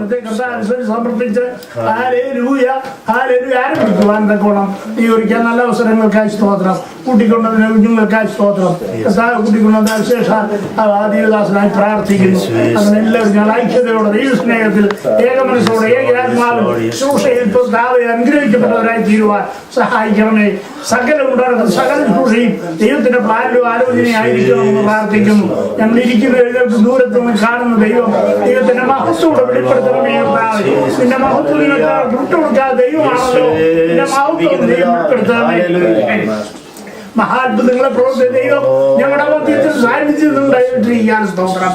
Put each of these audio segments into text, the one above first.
ഇവിടുത്തെ കർത്താനുസരിച്ച് സമർപ്പിച്ച് ആരും വിളിക്കുവാൻ തക്കോണം ഈ ഒരിക്കൽ നല്ല അവസരങ്ങൾക്കായി സ്തോത്രം. കൂട്ടിക്കൊണ്ടതിന് കുഞ്ഞുങ്ങൾക്കായി സ്തോത്രം. കൂട്ടിക്കൊണ്ടത് വിശേഷ ദൈവദാസനായി പ്രാർത്ഥിക്കുന്നു. അതിനെല്ലാവരും ഞാൻ ഐക്യതയോടെ ദൈവസ്നേഹത്തിൽ ഏകമനസ്സോടെ ഏകാത്മാവിൽ ശുശ്രൂഷയിൽ അനുഗ്രഹിക്കപ്പെട്ടവരായി തീരുവാൻ സഹായിക്കണമേ. സകല ഉണ്ടാകുന്ന സകല ശുശ്രൂഷയും ദൈവത്തിന്റെ പ്ലാനിലും ആലോചനയായിരിക്കണമെന്ന് പ്രാർത്ഥിക്കുന്നു. ഞങ്ങൾ ഇരിക്കുന്ന എഴുതർക്ക് ദൂരത്ത് നിന്ന് കാണുന്ന ദൈവത്തിന്റെ മഹത്വത്തോടെ വെളിപ്പെടുത്തണമേ. നിന്റെ മഹത്വം വിട്ടുകൊടുക്കാതെ ദൈവമാണല്ലോ. നിന്റെ മഹത്വം ദൈവം വെളിപ്പെടുത്തണമേ. മഹാത്ഭുതങ്ങളെ പ്രവർത്തിച്ച ദൈവം ഞങ്ങളുടെ മധ്യത്തിൽ സാന്നിധ്യത്തിലുണ്ടായിട്ടിരിക്കാൻ സ്തോത്രം.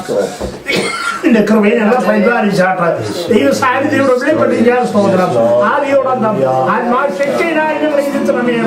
നിന്റെ കൃപയെ ഞങ്ങളെ പരിപാലിച്ചാട്ട് ദൈവ സാന്നിധ്യയോടെ വെളിപ്പെട്ടിരിക്കാൻ സ്തോത്രം. ആദ്യോടന്തം ആത്മാശക്തിയായി ഞങ്ങളെ ഇരുത്തണമേ.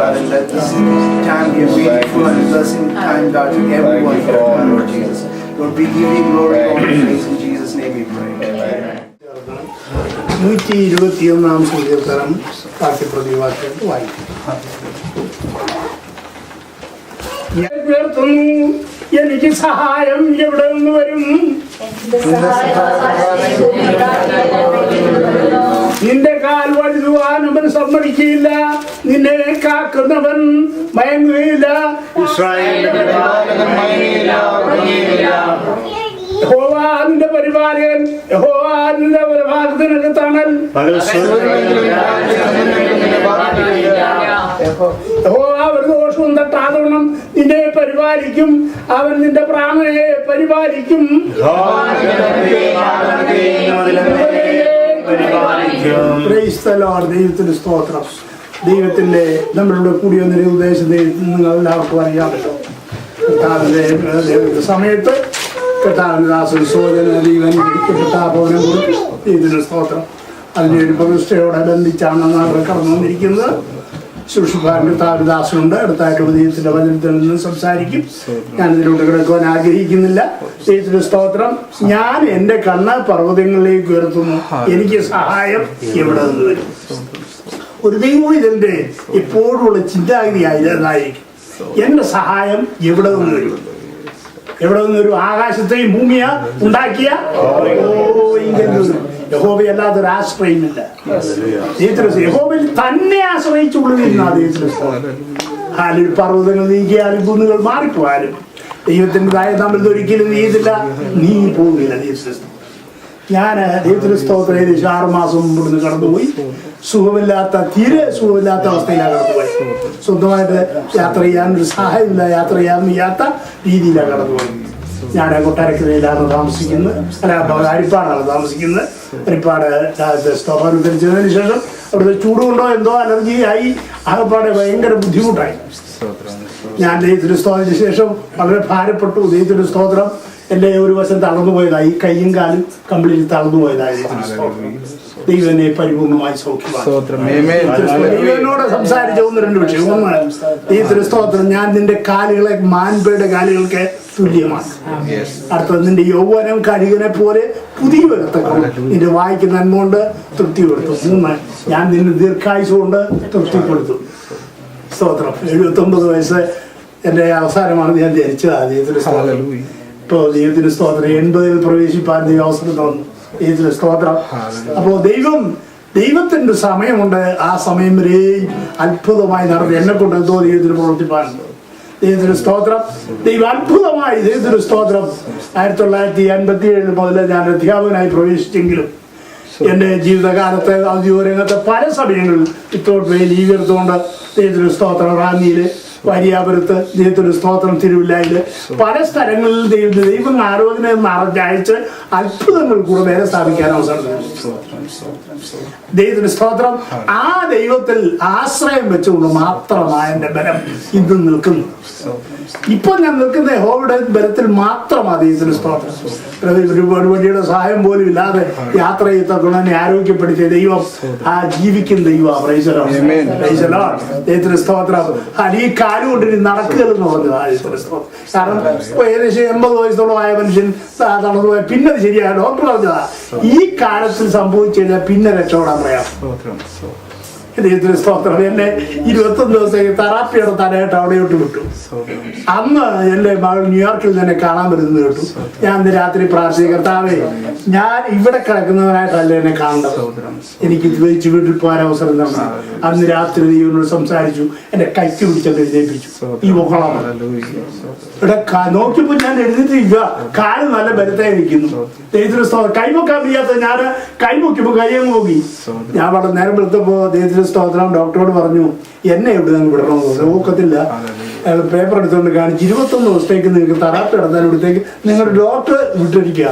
God, and let this time be a beautiful and blessing time, God, to everyone here, God, Lord Jesus. Lord, we give you glory, honor, and praise. In Jesus' name we pray. Amen. 121 സങ്കീർത്തനം വാക്യപ്രതിവാക്യം വായിക്കും. എനിക്ക് സഹായം എവിടെ നിന്ന് വരും? നിന്റെ കാൽ വഴുതുവാൻ അവൻ സമ്മതിക്കില്ല, നിന്നെ കാക്കുന്നവൻ മയങ്ങുകയില്ല. യഹോവ നിന്റെ പരിപാലകൻ, യഹോവ നിന്റെ ഭാഗത്തിനൊക്കെ തണൽ. യഹോവ ഒരു ദോഷവും തട്ടാതോണം നിന്നെ പരിപാലിക്കും, അവൻ നിന്റെ പ്രാണനെ പരിപാലിക്കും. ദൈവത്തിന് സ്തോത്രം. ദൈവത്തിന്റെ നമ്മളുടെ കൂടി വന്നൊരു ഉദ്ദേശം നിങ്ങൾ എല്ലാവർക്കും അറിയാമല്ലോ. കർത്താവിന്റെ സമയത്ത് കർത്താവിന്റെ ദാസൻ സോദന ദൈവൻ കർത്താഭവനം കൊടുത്തു. ദൈവത്തിന് സ്തോത്രം. അതിന്റെ ഒരു പ്രതിഷ്ഠയോടെ ബന്ധിച്ചാണ് നാളെ കടന്നു വന്നിരിക്കുന്നത്. ശുശ്രൂഷക്കാരൻ്റെ താരദാസനുണ്ട്. അടുത്തായിട്ടുള്ള ദൈവത്തിന്റെ വചനത്തിൽ നിന്ന് സംസാരിക്കും. ഞാൻ ഇതിലൂടെ കിടക്കുവാൻ ആഗ്രഹിക്കുന്നില്ല. ദൈവത്തിന്റെ സ്തോത്രം. ഞാൻ എൻ്റെ കണ്ണ് പർവ്വതങ്ങളിലേക്ക് ഉയർത്തുന്നു, എനിക്ക് സഹായം എവിടെ നിന്ന് വരും? ഒരു ദൈവം ഇതിന്റെ എപ്പോഴുള്ള ചിന്താഗതിയായിരിക്കും. എൻ്റെ സഹായം എവിടെ നിന്ന് വരും? എവിടെ നിന്നൊരു? ആകാശത്തെയും ഭൂമിയാ ഉണ്ടാക്കിയ യഹോവയല്ലാതൊരു ആശ്രയമില്ല. യഹോവയിൽ തന്നെ ആശ്രയിച്ചുകൊള്ളുന്ന ആരും പർവ്വതങ്ങൾ നീക്കിയാലും കുന്നുകൾ മാറിപ്പോയാലും ദൈവത്തിൻ്റെതായ നമ്മൾ ഒരിക്കലും നീതില്ല, നീ പോകില്ല. ഞാൻ ദൈവത്തിന് സ്തോത്രം ഏകദേശം 6 മാസം മുമ്പ് ഇവിടുന്ന് കടന്നുപോയി. തീരെ സുഖമില്ലാത്ത അവസ്ഥയിലാണ് കടന്നുപോയി. സ്വന്തമായിട്ട് യാത്ര ചെയ്യാനൊരു സഹായമില്ല, യാത്ര ചെയ്യാൻ വയ്യാത്ത രീതിയിലാണ് കടന്നുപോയി. ഞാൻ കൊട്ടാരക്കരയിലാണ് താമസിക്കുന്നത്, അരിപ്പാടാണ് താമസിക്കുന്നത്. അരിപ്പാട് സ്തോത്രം ധരിച്ചതിന് ശേഷം അവിടുത്തെ ചൂട് കൊണ്ടോ എന്തോ അലർജി ആയി ആകപ്പാടെ ഭയങ്കര ബുദ്ധിമുട്ടായി. ഞാൻ ദൈവത്തിന് സ്തോത്രത്തിന് ശേഷം വളരെ ഭാരപ്പെട്ടു. ദൈവത്തിന് സ്തോത്രം എൻ്റെ ഒരു വശം തളർന്നു പോയതായി, കൈയും കാലും കമ്പിളിൽ തളർന്നു പോയതായി. ദൈവനെ പരിപൂർണമായി ദൈവനോട് സംസാരിച്ച 1-2 വിഷയം. ഒന്ന്, ദൈവത്തിന് സ്തോത്രം, ഞാൻ നിന്റെ കാലുകളെ മാൻപയുടെ കാലുകൾക്ക് തുല്യമാണ്. അടുത്തത്, നിന്റെ യൗവനം കഴുകനെ പോലെ പുതിയ വരുത്തക്കം, നിന്റെ വായിക്ക് നന്മ കൊണ്ട് തൃപ്തിപ്പെടുത്തും. 3, ഞാൻ നിന്റെ ദീർഘായുസ് കൊണ്ട് തൃപ്തിപ്പെടുത്തും. സ്തോത്രം. 79 വയസ്സ് എൻ്റെ അവസാനമാണ് ഞാൻ ധരിച്ചത്. ദൈവത്തിന് സ്തോത്രം. ഇപ്പോൾ ദൈവത്തിന് സ്തോത്രം 80-ൽ പ്രവേശിപ്പാൻ ദൈവം അവസരം തന്നു. ദൈവത്തിന് സ്തോത്രം. അപ്പോൾ ദൈവത്തിൻ്റെ സമയമുണ്ട്. ആ സമയം വരെയും അത്ഭുതമായി നടന്നു എന്നെ കൊണ്ട് എന്തോ ദൈവത്തിന് പ്രവർത്തിപ്പാനുണ്ട്. ദൈവത്തിന് സ്തോത്രം. ദൈവം അത്ഭുതമായി. ദൈവത്തിന് സ്തോത്രം. 1957 മുതൽ ഞാൻ അധ്യാപകനായി പ്രവേശിച്ചെങ്കിലും എൻ്റെ ജീവിതകാലത്തെ ഔദ്യോഗിക പല സമയങ്ങളിൽ വിത്തോട്ട് ലീവ് എടുത്തുകൊണ്ട് ദൈവത്തിന് സ്തോത്രം റാന്നിയിൽ, വാര്യാപുരത്ത്, ദൈവത്തിന് സ്തോത്രം തിരുവില്ലായില്, പല സ്ഥലങ്ങളിൽ ദൈവം ആലോചന നിറഞ്ഞയച്ച് അത്ഭുതങ്ങൾ കൂടെ വേറെ സ്ഥാപിക്കാൻ അവസരം. ദൈവത്തിന് സ്തോത്രം. ആ ദൈവത്തിൽ ആശ്രയം വെച്ചുകൊണ്ട് മാത്രമാണ് എൻ്റെ ബലം ഇന്ന് നിൽക്കുന്നു. ഇപ്പൊ ഞാൻ നിൽക്കുന്ന യഹോവയുടെ ബലത്തിൽ മാത്രമാണ്. ദൈവത്തിന് സ്തോത്രം. ഒരുപാട് വഴിയുടെ സഹായം പോലും ഇല്ലാതെ യാത്ര ചെയ്തന്നെ ആരോഗ്യപ്പെടുത്തിയ ദൈവം ആ ജീവിക്കുന്ന ദൈവം. ദൈവത്തിന് സ്തോത്രം. ഈ കാലുകൊണ്ട് നടക്കുകയെന്ന് പറഞ്ഞതാ. കാരണം ഏകദേശം 80 വയസ്സോളം ആയ മനുഷ്യൻ നടന്നുപോയ പിന്നെ അത് ശരിയായ ഡോക്ടർ പറഞ്ഞതാ. ഈ കാലത്തിൽ സംഭവിച്ചു കഴിഞ്ഞാൽ പിന്നെ രക്ഷപ്പെടാൻ പറയാം. ദൈവത്തിന് സ്തോത്രം. എന്നെ 21 ദിവസം തെറാപ്പി നടത്താനായിട്ട് അവിടെയോട്ട് വിട്ടു. അന്ന് എൻ്റെ മകൾ ന്യൂയോർക്കിൽ തന്നെ കാണാൻ വരുന്നത് കേട്ടു. ഞാൻ ഇന്ന് രാത്രി പ്രാർത്ഥിച്ചു, കർത്താവേ, ഞാൻ ഇവിടെ കിടക്കുന്നവനായിട്ടല്ല എന്നെ കാണേണ്ടത്, എനിക്ക് വെച്ച് വീട്ടിൽ പോകാൻ അവസരം തന്നു. അന്ന് രാത്രി ദൈവനോട് സംസാരിച്ചു, എൻ്റെ കൈക്ക് പിടിച്ചത് എഴുന്നേൽപ്പിച്ചു. ഈ മുഖളം ഇവിടെ നോക്കിയപ്പോൾ ഞാൻ എഴുന്നേറ്റില്ല, കാല് നല്ല ബലത്തായിരിക്കുന്നു. ദൈവത്തിന് സ്തോത്രം. കൈമുക്കാൻ വയ്യാത്ത ഞാൻ കൈമുക്കിയപ്പോൾ കൈയങ്ങ് നോക്കി. ഞാൻ വളരെ നേരം വെളുത്തപ്പോൾ ദൈവത്തിന് സ്തോത്രം ഡോക്ടറോട് പറഞ്ഞു, എന്നെ എവിടെ നിന്ന് വിടണമെന്ന്. നോക്കത്തില്ല. അയാൾ പേപ്പർ എടുത്തുകൊണ്ട് കാണിച്ച് 21 ദിവസത്തേക്ക് നിങ്ങൾക്ക് തെറാപ്പി നടത്താൻ ഇവിടത്തേക്ക് നിങ്ങളുടെ ഡോക്ടർ വിട്ടിരിക്കുക,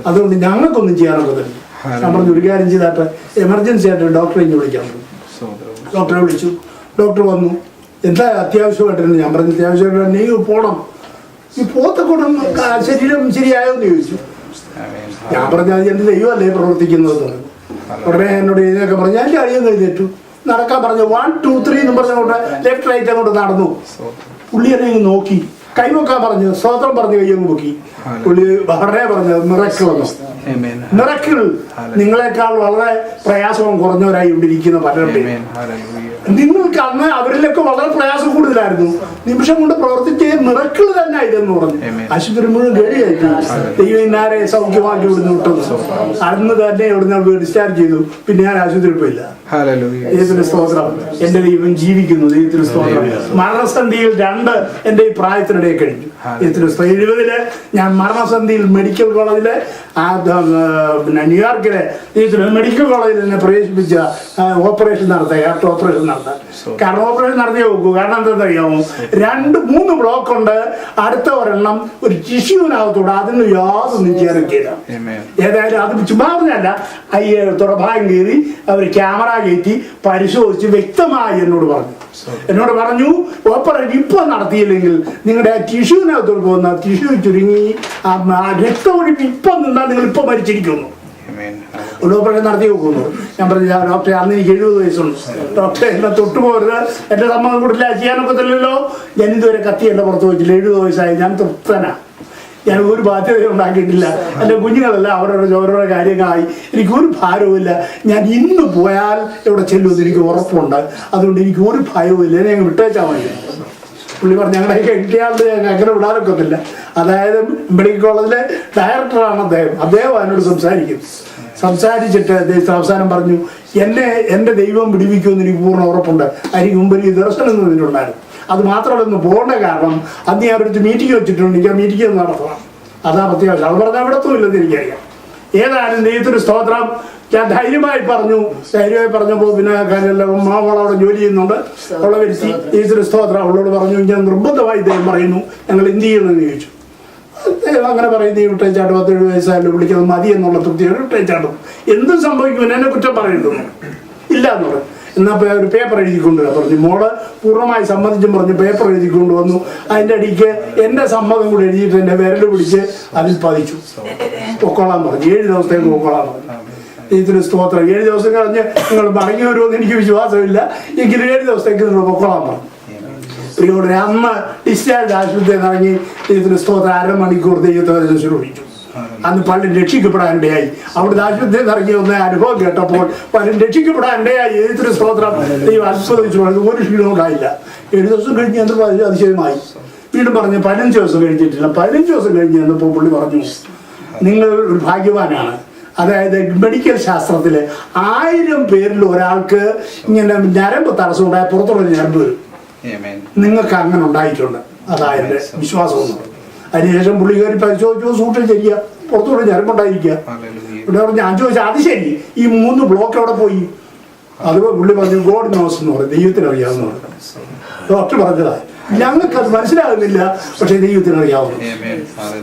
അതുകൊണ്ട് ഞങ്ങൾക്കൊന്നും ചെയ്യാനൊക്കത്തില്ല. ഞാൻ പറഞ്ഞു, ഒരു കാര്യം ചെയ്താട്ട് എമർജൻസി ആയിട്ട് ഡോക്ടറെ ഇങ്ങനെ വിളിക്കാൻ പറഞ്ഞു. ഡോക്ടറെ വിളിച്ചു. ഡോക്ടർ വന്നു. എന്താ അത്യാവശ്യമായിട്ടാണ്? ഞാൻ പറഞ്ഞു, അത്യാവശ്യമായിട്ട് നീ പോകണം. ഈ പോത്തക്കൂടം ശരീരം ശരിയായോന്ന് ചോദിച്ചു. ഞാൻ പറഞ്ഞു, അത് എൻ്റെ ദൈവമല്ലേ പ്രവർത്തിക്കുന്നത്. ഉടനെ എന്നോട് ഇതിനൊക്കെ പറഞ്ഞു. ഞാൻ അടിയാൻ കഴിഞ്ഞേറ്റു. നടക്കാൻ പറഞ്ഞു 1 2 3 എന്ന് പറഞ്ഞുകൊണ്ട് ലെഫ്റ്റ് റൈറ്റ് അങ്ങോട്ട് നടന്നു. പുള്ളി എന്നെ നോക്കി, കൈവക്കാൻ പറഞ്ഞു, സ്തോത്രം പറഞ്ഞു, കയ്യൊന്ന് നോക്കി. പുള്ളി വളരെ പറഞ്ഞത് മിറക്കിളെന്നു. മിറക്കിൾ നിങ്ങളെക്കാൾ വളരെ പ്രയാസവും കുറഞ്ഞവരായി ഇരിക്കുന്ന പലരുടെയും. നിങ്ങൾക്ക് അന്ന് അവരിലൊക്കെ വളരെ പ്രയാസം കൂടുതലായിരുന്നു. നിമിഷം കൊണ്ട് പ്രവർത്തിച്ച് മിറക്കിൾ തന്നെ ഇതെന്ന് പറഞ്ഞു. ആശുപത്രി മുഴുവൻ ഗടിയായിട്ട് ദൈവം ഇന്നാരെ സൗഖ്യമാക്കി ഇവിടുന്ന് വിട്ടത്. അന്ന് തന്നെ ഇവിടുന്ന് ഡിസ്ചാർജ് ചെയ്തു. പിന്നെ ഞാൻ ആശുപത്രിയിൽ പോയില്ല. ദൈവത്തിന്റെ സ്തോത്രം. എന്റെ ദൈവം ജീവിക്കുന്നു. ദൈവത്തിന്റെ സ്തോത്രം. മരണസന്ധിയിൽ 2 എന്റെ ഈ പ്രായത്തിനിടയിൽ കഴിഞ്ഞു. ദൈവത്തിന്റെ 70 ഞാൻ മരണസന്ധിയിൽ മെഡിക്കൽ കോളേജിലെ പിന്നെ ന്യൂയോർക്കിലെ മെഡിക്കൽ കോളേജിൽ എന്നെ പ്രവേശിപ്പിച്ച ഓപ്പറേഷൻ നടത്താൻ, ഹാർട്ട് ഓപ്പറേഷൻ നടത്താൻ. കാരണം ഓപ്പറേഷൻ നടത്തിയേ നോക്കൂ. കാരണം എന്താണെന്നറിയാമോ, 2-3 ബ്ലോക്ക് ഉണ്ട്. അടുത്ത ഒരെണ്ണം ഒരു ടിഷ്യൂവിനകത്തൂടെ, അതിന് യാതൊന്നും ചേർക്കില്ല. ഏതായാലും അത് ചുമ്മാ പറഞ്ഞല്ല, തുറഭാഗം കയറി അവർ ക്യാമറ കയറ്റി പരിശോധിച്ച് വ്യക്തമായി എന്നോട് പറഞ്ഞു ഓപ്പറേഷൻ ഇപ്പൊ നടത്തിയില്ലെങ്കിൽ നിങ്ങളുടെ ടിഷ്യൂവിനകത്തോട് പോകുന്ന ടിഷ്യൂ ചുരുങ്ങി രക്തമൊഴുപ്പി ഇപ്പം നിന്നാൽ നിങ്ങൾ ഇപ്പൊ മരിച്ചിരിക്കുന്നു. ഒരു ഓപ്പറേഷൻ നടത്തി നോക്കുന്നു. ഞാൻ പറഞ്ഞു ഡോക്ടറെ അന്ന് എനിക്ക് 70 വയസ്സുണ്ട്, ഡോക്ടറെ എന്നെ തൊട്ടുപോകരുത്, എന്റെ സമ്മതം കൂടില്ല, ചെയ്യാനൊക്കത്തില്ലല്ലോ. ഞാൻ ഇതുവരെ കത്തി എന്റെ പുറത്ത് വെച്ചില്ല. 70 വയസ്സായി, ഞാൻ തൃപ്തനാ. ഞാൻ ഒരു ബാധ്യതയും ഉണ്ടാക്കിയിട്ടില്ല. എൻ്റെ കുഞ്ഞുങ്ങളെല്ലാം അവരോരോ കാര്യങ്ങളായി. എനിക്കൊരു ഭാരവുമില്ല. ഞാൻ ഇന്ന് പോയാൽ ഇവിടെ ചെല്ലുമെന്ന് എനിക്ക് ഉറപ്പുണ്ട്. അതുകൊണ്ട് എനിക്ക് ഒരു ഭയവുമില്ല. എന്നെ അങ്ങ് വിട്ടേച്ചാൽ മതി. പുള്ളി പറഞ്ഞു ഞങ്ങളെയൊക്കെ കിട്ടിയാണ്ട് ഞങ്ങൾ അങ്ങനെ വിടാനൊക്കത്തില്ല. അതായത് മെഡിക്കൽ കോളേജിലെ ഡയറക്ടറാണ് അദ്ദേഹം എന്നോട് സംസാരിച്ചിട്ട് അവസാനം പറഞ്ഞു, എൻ്റെ ദൈവം വിടിവിക്കുമെന്ന് എനിക്ക് പൂർണ്ണ ഉറപ്പുണ്ട്. അതിന് മുമ്പ് ഈ ദർശനം നിന്നിട്ടുണ്ടായിരുന്നു. അത് മാത്രമല്ല ഒന്ന് പോകേണ്ട കാരണം അന്ന് ഞാൻ ഒരു മീറ്റിംഗ് വെച്ചിട്ടുണ്ട്. എനിക്ക് ആ മീറ്റിംഗ് ഒന്ന് നടത്തണം. അതാ അത്യാവശ്യം. അത് പറഞ്ഞാൽ അവിടത്തുമില്ലെന്ന് എനിക്കറിയാം. ഏതായാലും ദൈവത്തിന് സ്തോത്രം. ഞാൻ ധൈര്യമായി പറഞ്ഞപ്പോൾ പിന്നെ മാവൾ അവിടെ ജോലി ചെയ്യുന്നുണ്ട്. അവളെ വരുത്തി ദൈവത്തിന് സ്തോത്രം. അവളോട് പറഞ്ഞു, ഞാൻ നിർബന്ധമായി ദൈവം പറയുന്നു, ഞങ്ങൾ എന്ത് ചെയ്യണമെന്ന് ചോദിച്ചു. ദൈവം അങ്ങനെ പറയും, നീ വിട്ടേച്ചാട്ട് 17 വയസ്സായാലും വിളിക്കുന്നത് മതി എന്നുള്ള തൃപ്തിയോട് വിട്ടേച്ചാട്ടും. എന്തും സംഭവിക്കും, എന്നെ കുറ്റം പറയുന്നു ഇല്ല എന്ന് പറയും. എന്നാൽ ഒരു പേപ്പർ എഴുതിക്കൊണ്ടുവരാൻ പറഞ്ഞു. മോള് പൂർണ്ണമായി സമ്മതിച്ചും പറഞ്ഞ് പേപ്പർ എഴുതിക്കൊണ്ട് വന്നു. അതിൻ്റെ അടിക്ക് എൻ്റെ സമ്മതം കൂടെ എഴുതിയിട്ട് എൻ്റെ വിരൽ പിടിച്ച് അതിൽ പതിച്ചു. പൊക്കോളാൻ പറഞ്ഞു. 7 ദിവസത്തേക്ക് പൊക്കോളാൻ പറഞ്ഞു. ഇതിന് സ്തോത്രം. 7 ദിവസം കഴിഞ്ഞ് നിങ്ങൾ മടങ്ങി വരുമെന്ന് എനിക്ക് വിശ്വാസമില്ല. എങ്കിലും 7 ദിവസത്തേക്ക് നിങ്ങൾ പൊക്കോളാൻ പറഞ്ഞു. പ്രിയോടെ അന്ന് ഡിസ്ചാർജ് ആശുപത്രിയിൽ നിന്ന് ഇറങ്ങി ഇതിന് സ്തോത്രം 1/2 മണിക്കൂർ ദൈവത്തെ ശ്രമിച്ചു. അന്ന് പലരും രക്ഷിക്കപ്പെടാനിടയായി. അവിടുത്തെ ആശുപത്രിയിൽ ഇറങ്ങി വന്ന അനുഭവം കേട്ടപ്പോൾ പലരും രക്ഷിക്കപ്പെടാനിടയായി. ഇതിന് സ്തോത്രം. ദൈവം അത്ഭുതം. ഒരു ക്ഷീണവും ഉണ്ടായില്ല. 7 ദിവസം കഴിഞ്ഞ് അത് അതിശയമായി. വീണ്ടും പറഞ്ഞു 15 ദിവസം കഴിഞ്ഞിട്ടില്ല. 15 ദിവസം കഴിഞ്ഞ് ചെന്നപ്പോൾ പുള്ളി പറഞ്ഞു, നിങ്ങൾ ഒരു ഭാഗ്യവാനാണ്. അതായത് മെഡിക്കൽ ശാസ്ത്രത്തില് 1000 പേരിൽ ഒരാൾക്ക് ഇങ്ങനെ ഞരമ്പ് തടസ്സം ഉണ്ടായ പുറത്തുള്ള ഞരമ്പ് വരും. നിങ്ങൾക്ക് അങ്ങനെ ഉണ്ടായിട്ടുണ്ട്. അതായത് വിശ്വാസമൊന്നും. അതിനുശേഷം പുള്ളി കയറി പരിശോധിച്ചു, സൂട്ടിൽ ശരിയാ, പുറത്തുകൂടെ ഞരമ്പുണ്ടായിരിക്കുക. ഇവിടെ ഞാൻ ചോദിച്ചാൽ അത് ശരി, ഈ 3 ബ്ലോക്ക് എവിടെ പോയി? അത് പുള്ളി പറഞ്ഞു ഗോഡ് നോസ് എന്ന് പറയും, ദൈവത്തിന് അറിയാവുന്ന പറഞ്ഞു. ഡോക്ടർ പറഞ്ഞതാ. ഞങ്ങൾക്കത് മനസ്സിലാകുന്നില്ല, പക്ഷെ ദൈവത്തിന് അറിയാവുന്നു.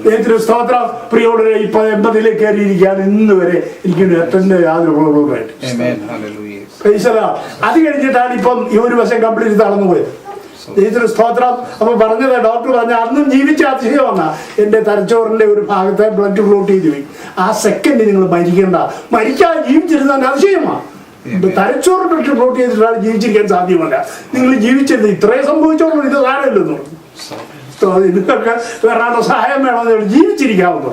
ദൈവത്തിന് സ്തോത്രം. പ്രിയോട് ഇപ്പൊ 80 കയറിയിരിക്കുകയാണ്. ഇന്ന് വരെ എനിക്ക് ഏറ്റവും യാതൊരു പ്രോബ്ലമായിട്ട്. അത് കഴിഞ്ഞിട്ടാണ് ഇപ്പം ഈ ഒരു വശം കംപ്ലീറ്റ് തളർന്നു പോയത്. ദൈവത്തിന് സ്തോത്രം. അപ്പൊ പറഞ്ഞത് ഡോക്ടർ പറഞ്ഞ അന്നും ജീവിച്ച അതിശയം വന്ന എന്റെ തലച്ചോറിന്റെ ഒരു ഭാഗത്തെ ബ്ലഡ് ക്ലോട്ട് ചെയ്ത് പോയി. ആ സെക്കൻഡ് നിങ്ങൾ മരിക്കേണ്ട, മരിക്കാൻ ജീവിച്ചിരുന്ന അതിശയമാണ്. തലച്ചോറ് ബ്ലഡ് ക്ലോട്ട് ചെയ്തിട്ടാണ് ജീവിച്ചിരിക്കാൻ സാധ്യമല്ല. നിങ്ങൾ ജീവിച്ചിരുന്നത് ഇത്രയും സംഭവിച്ചോളൂ, ഇത് സാരമില്ലെന്ന് പറഞ്ഞു. ഇതൊക്കെ വേറെ സഹായം വേണമെന്ന് ജീവിച്ചിരിക്കാവുന്നു.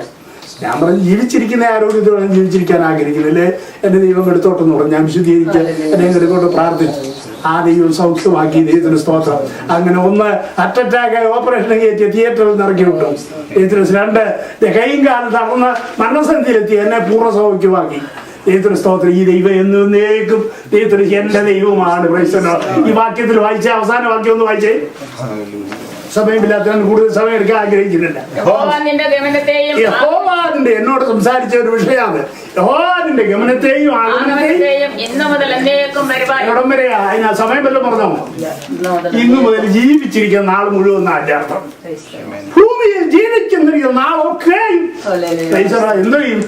ഞാൻ പറഞ്ഞു ജീവിച്ചിരിക്കുന്ന ആരോഗ്യത്തോടെ ജീവിച്ചിരിക്കാൻ ആഗ്രഹിക്കുന്നില്ലേ, എന്റെ ദൈവം എടുത്തോട്ടെന്ന് പറഞ്ഞു. ഞാൻ വിശുദ്ധീകരിച്ച് എന്നെ എടുത്തോട്ട് പ്രാർത്ഥിച്ചു. ആ ദൈവം സൗഖ്യമാക്കി. ദൈവത്തിന് സ്തോത്രം. അങ്ങനെ 1 അറ്റാക്ക് ഓപ്പറേഷൻ കയറ്റിയ തിയേറ്ററിൽ ഇറക്കി വിട്ടു. ദൈവത്തിന് 2 കൈയും കാലം തളർന്ന് മരണസന്ധിയിലെത്തി എന്നെ പൂർണ്ണ സൗഖ്യമാക്കി. ദൈവത്തിന് സ്തോത്രം. ഈ ദൈവം എന്നേക്കും ദൈവത്തിന് എന്റെ ദൈവമാണ്. ഈ വാക്യത്തിൽ വായിച്ച അവസാന വാക്യം ഒന്ന് വായിച്ചേ. സമയമില്ലാത്തതിന് കൂടുതൽ സമയം എടുക്കാൻ ആഗ്രഹിക്കുന്നില്ല. യഹോവാന്റെ എന്നോട് സംസാരിച്ച ഒരു വിഷയമാണ്. യഹോവാന്റെ ഗമനത്തെയും ഇവിടം വരെ അതിന് സമയം വല്ലതും പറഞ്ഞോ? ഇന്നു മുതൽ ജീവിച്ചിരിക്കുന്ന നാൾ മുഴുവൻ അർത്ഥം. ഭൂമിയിൽ ജീവിച്ചിരിക്കുന്ന നാളൊക്കെ എന്തോ ചെയ്യും?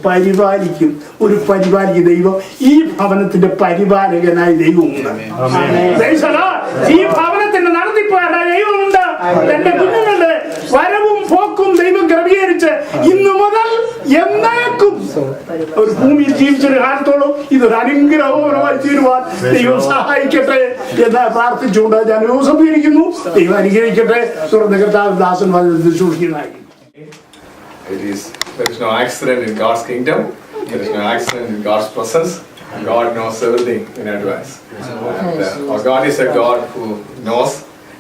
പരിപാലിക്കും. ഒരു പരിപാലിക്കും ദൈവം. ഈ ഭവനത്തിന്റെ പരിപാലകനായി ദൈവമുണ്ട്. ഈ ഭവനത്തിന്റെ നടത്തിപ്പാണ് ദൈവമുണ്ട്. എന്റെ കുഞ്ഞുങ്ങളുടെ വരവും പോക്കും ദൈവം ക്രമീകരിച്ച് ഇന്നു മുതൽ എന്നേക്കും ഒരു ഭൂമിയിൽ ജീവിച്ചൊരു കാലത്തോളം ഇതൊരു അനുഗ്രഹപരമായി തീരുവാൻ ദൈവം സഹായിക്കട്ടെ എന്ന് പ്രാർത്ഥിച്ചുകൊണ്ട് ഞാൻ ഉപസംഹരിക്കുന്നു. ദൈവം അനുഗ്രഹിക്കട്ടെ. തുടർന്ന് കർത്താവ് ദാസൻ സൂക്ഷിക്കുന്നതായി. There is no accident in God's kingdom. There is no accident in God's presence. God knows everything in advance. And our God is a God who knows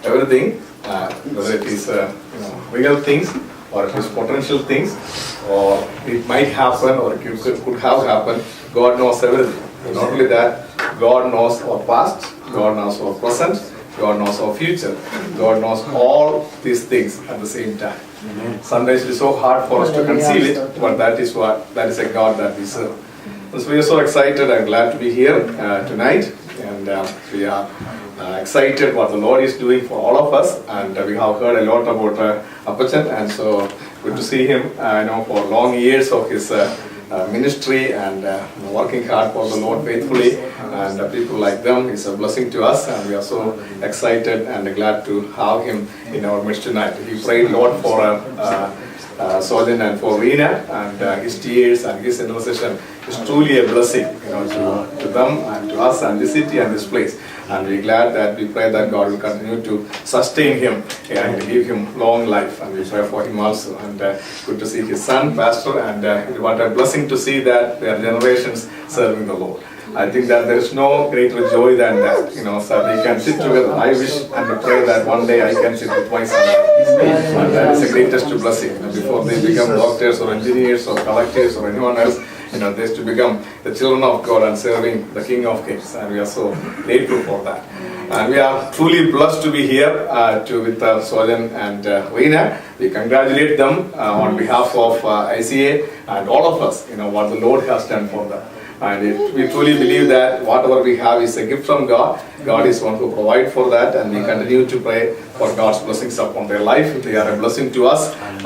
everything, whether it is real things or it is potential things, or it might happen or it could have happened. God knows everything. And not only that, God knows our past, God knows our present, God knows our future. God knows all these things at the same time. Sometimes it is so hard for us to conceive it, but that is a God that we serve. So we are so excited and glad to be here tonight, and we are excited what the Lord is doing for all of us, and we have heard a lot about Appachan, and so good to see him. I know for long years of his ministry and working hard for the Lord faithfully, and people like them is a blessing to us, and we are so excited and glad to have him in our midst tonight. We prayed Lord for Sojan and for Rina, and his tears and his intercession is truly a blessing, to them and to us and this city and this place. And we're glad that we pray that God will continue to sustain him and give him long life. And we pray for him also. And good to see his son, Pastor, and what a blessing to see that there are generations serving the Lord. I think that there is no greater joy than that, so we can sit together. I wish and pray that one day I can sit with my son. And that is the greatest blessing. Before they become doctors or engineers or collectors or anyone else, they is to become the children of God and serving the King of Kings. And we are so grateful for that. And we are truly blessed to be here with Sojan and Reena. We congratulate them on behalf of ICA and all of us, what the Lord has done for them. And we truly believe that whatever we have is a gift from God. God is one who provides for that, and we continue to pray for God's blessings upon their life. They are a blessing to us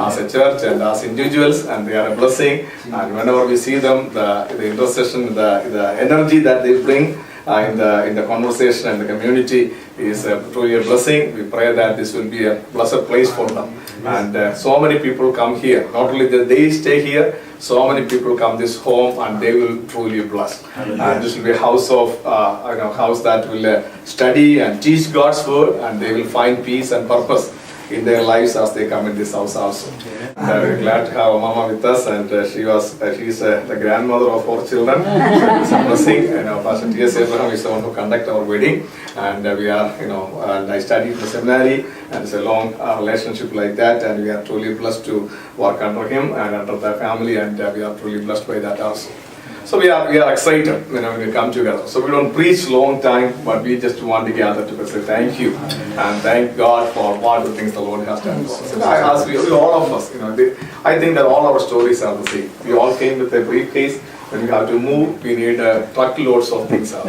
as a church and as individuals, and they are a blessing. And whenever we see them, the intercession, the energy that they bring in the conversation and the community is truly a blessing. We pray that this will be a blessed place for them. And so many people come here. Not only that they stay here, so many people come this home and they will truly be blessed. And this will be a house of house that will study and teach God's word, and they will find peace and purpose in their lives as they come in this house also. We're glad to have Mama with us, and she's the grandmother of 4 children. It's a blessing. Pastor T.S. Abraham is the one who conduct our wedding, and we are, and I studied in the seminary, and it's a long relationship like that, and we are truly blessed to work under him and under the family, and we are truly blessed by that also. So we are excited when we come together. So we don't preach long time, but we just want to gather to say thank you and thank God for all the things the Lord has done for us. And I ask you, all of us, I think that all our stories are the same. We all came with a briefcase. When we have to move, we need truckloads of things out.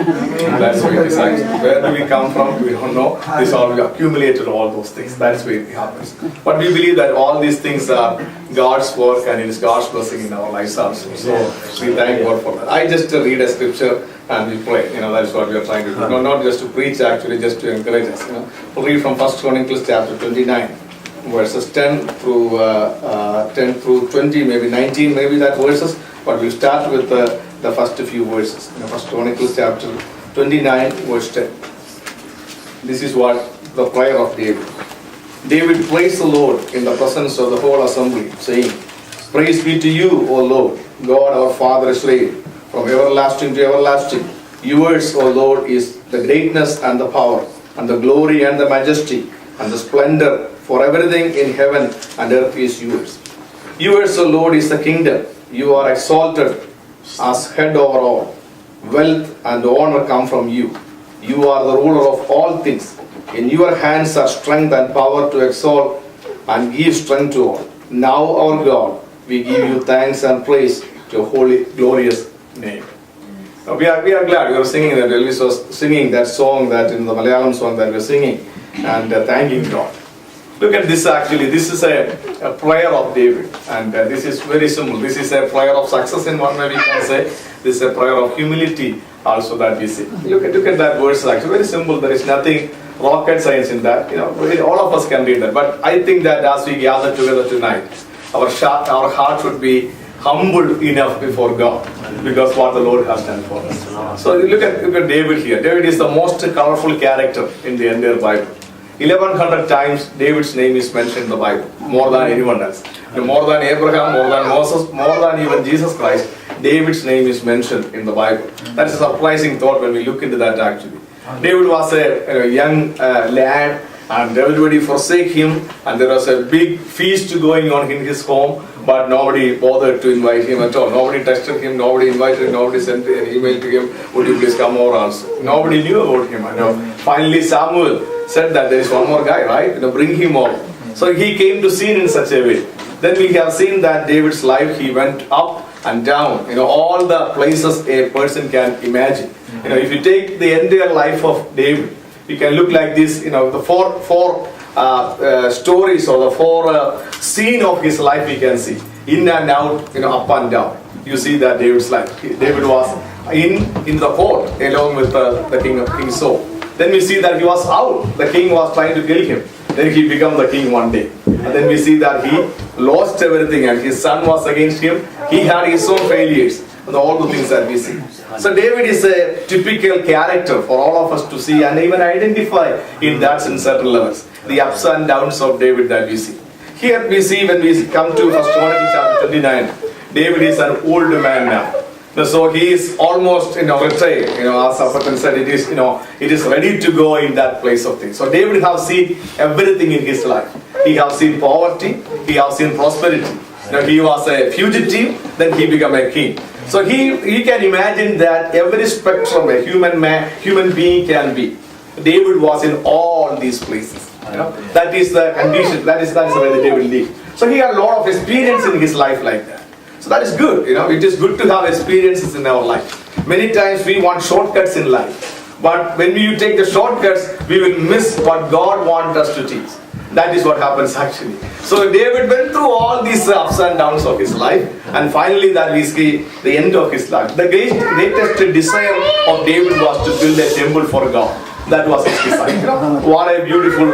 That's where we decide. Where do we come from? We don't know. This all we accumulated all those things. That's where it happens. But we believe that all these things are God's work, and it is God's blessing in our lives also. So we thank God for that. I just read a scripture and we pray. That's what we are trying to do. No, not just to preach, actually, just to encourage us. We'll read from 1 Chronicles chapter 29, verses 10 through 20, maybe 19, maybe that verses. But we'll start with the first few verses. 1 Chronicles chapter 29, verse 10. This is what the prayer of David. David praised the Lord in the presence of the whole assembly, saying, Praise be to you, O Lord, God our Father Israel, from everlasting to everlasting. Yours, O Lord, is the greatness and the power, and the glory and the majesty, and the splendor, for everything in heaven and earth is yours. Yours, O Lord, is the kingdom. You are exalted as head over all. Wealth and honor come from you. You are the ruler of all things. In your hands are strength and power to exalt and give strength to all. Now, our God, we give you thanks and praise to your holy, glorious name. Now, we are glad. We were singing that. Elvis was singing that song, that in the Malayalam song that we are singing, and thanking God. Look at this actually. This is a prayer of David, and this is very simple. This is a prayer of success in one way we can say. This is a prayer of humility also that we see. Look at that verse actually. Very simple. There is nothing rocket science in that. All of us can read that. But I think that as we gather together tonight, our heart should be humble enough before God because what the Lord has done for us. So you look at David here. David is the most colorful character in the entire Bible. 1100 times David's name is mentioned in the Bible, more than anyone else. More than Abraham, more than Moses, more than even Jesus Christ, David's name is mentioned in the Bible. That's a surprising thought when we look into that actually. David was a young lad, and everybody forsake him, and there was a big feast going on in his home, but nobody bothered to invite him at all. Nobody texted him, nobody invited him, nobody sent an email to him, would you please come over also. Nobody knew about him. Finally Samuel said that there is one more guy, right? Bring him over. So he came to scene in such a way. Then we have seen that David's life, he went up and down, all the places a person can imagine. If you take the entire life of David, you can look like this, the four stories or the four scene of his life we can see. In and out, up and down. You see that David's life. David was in the court along with the King Saul. Then we see that he was out. The king was trying to kill him. Then he became the king one day. And then we see that he lost everything and his son was against him. He had his own failures and all the things that we see. So David is a typical character for all of us to see and even identify in that in certain levels. The ups and downs of David that we see. Here we see when we come to 1 Chronicles chapter 29, David is an old man now. So he is almost, retired. As Sapatan said, it is ready to go in that place of things. So David has seen everything in his life. He has seen poverty, he has seen prosperity. He was a fugitive, then he became a king. So he can imagine that every spectrum a human being can be. David was in all these places. That is the condition. That is the way David lived. So he had a lot of experience in his life like that. So that is good. It is good to have experiences in our life. Many times we want shortcuts in life, but when you take the shortcuts, we will miss what God wants us to teach. That is what happens actually. So David went through all these ups and downs of his life, and finally that we see the end of his life. The greatest desire of David was to build a temple for God. That was his desire. What a beautiful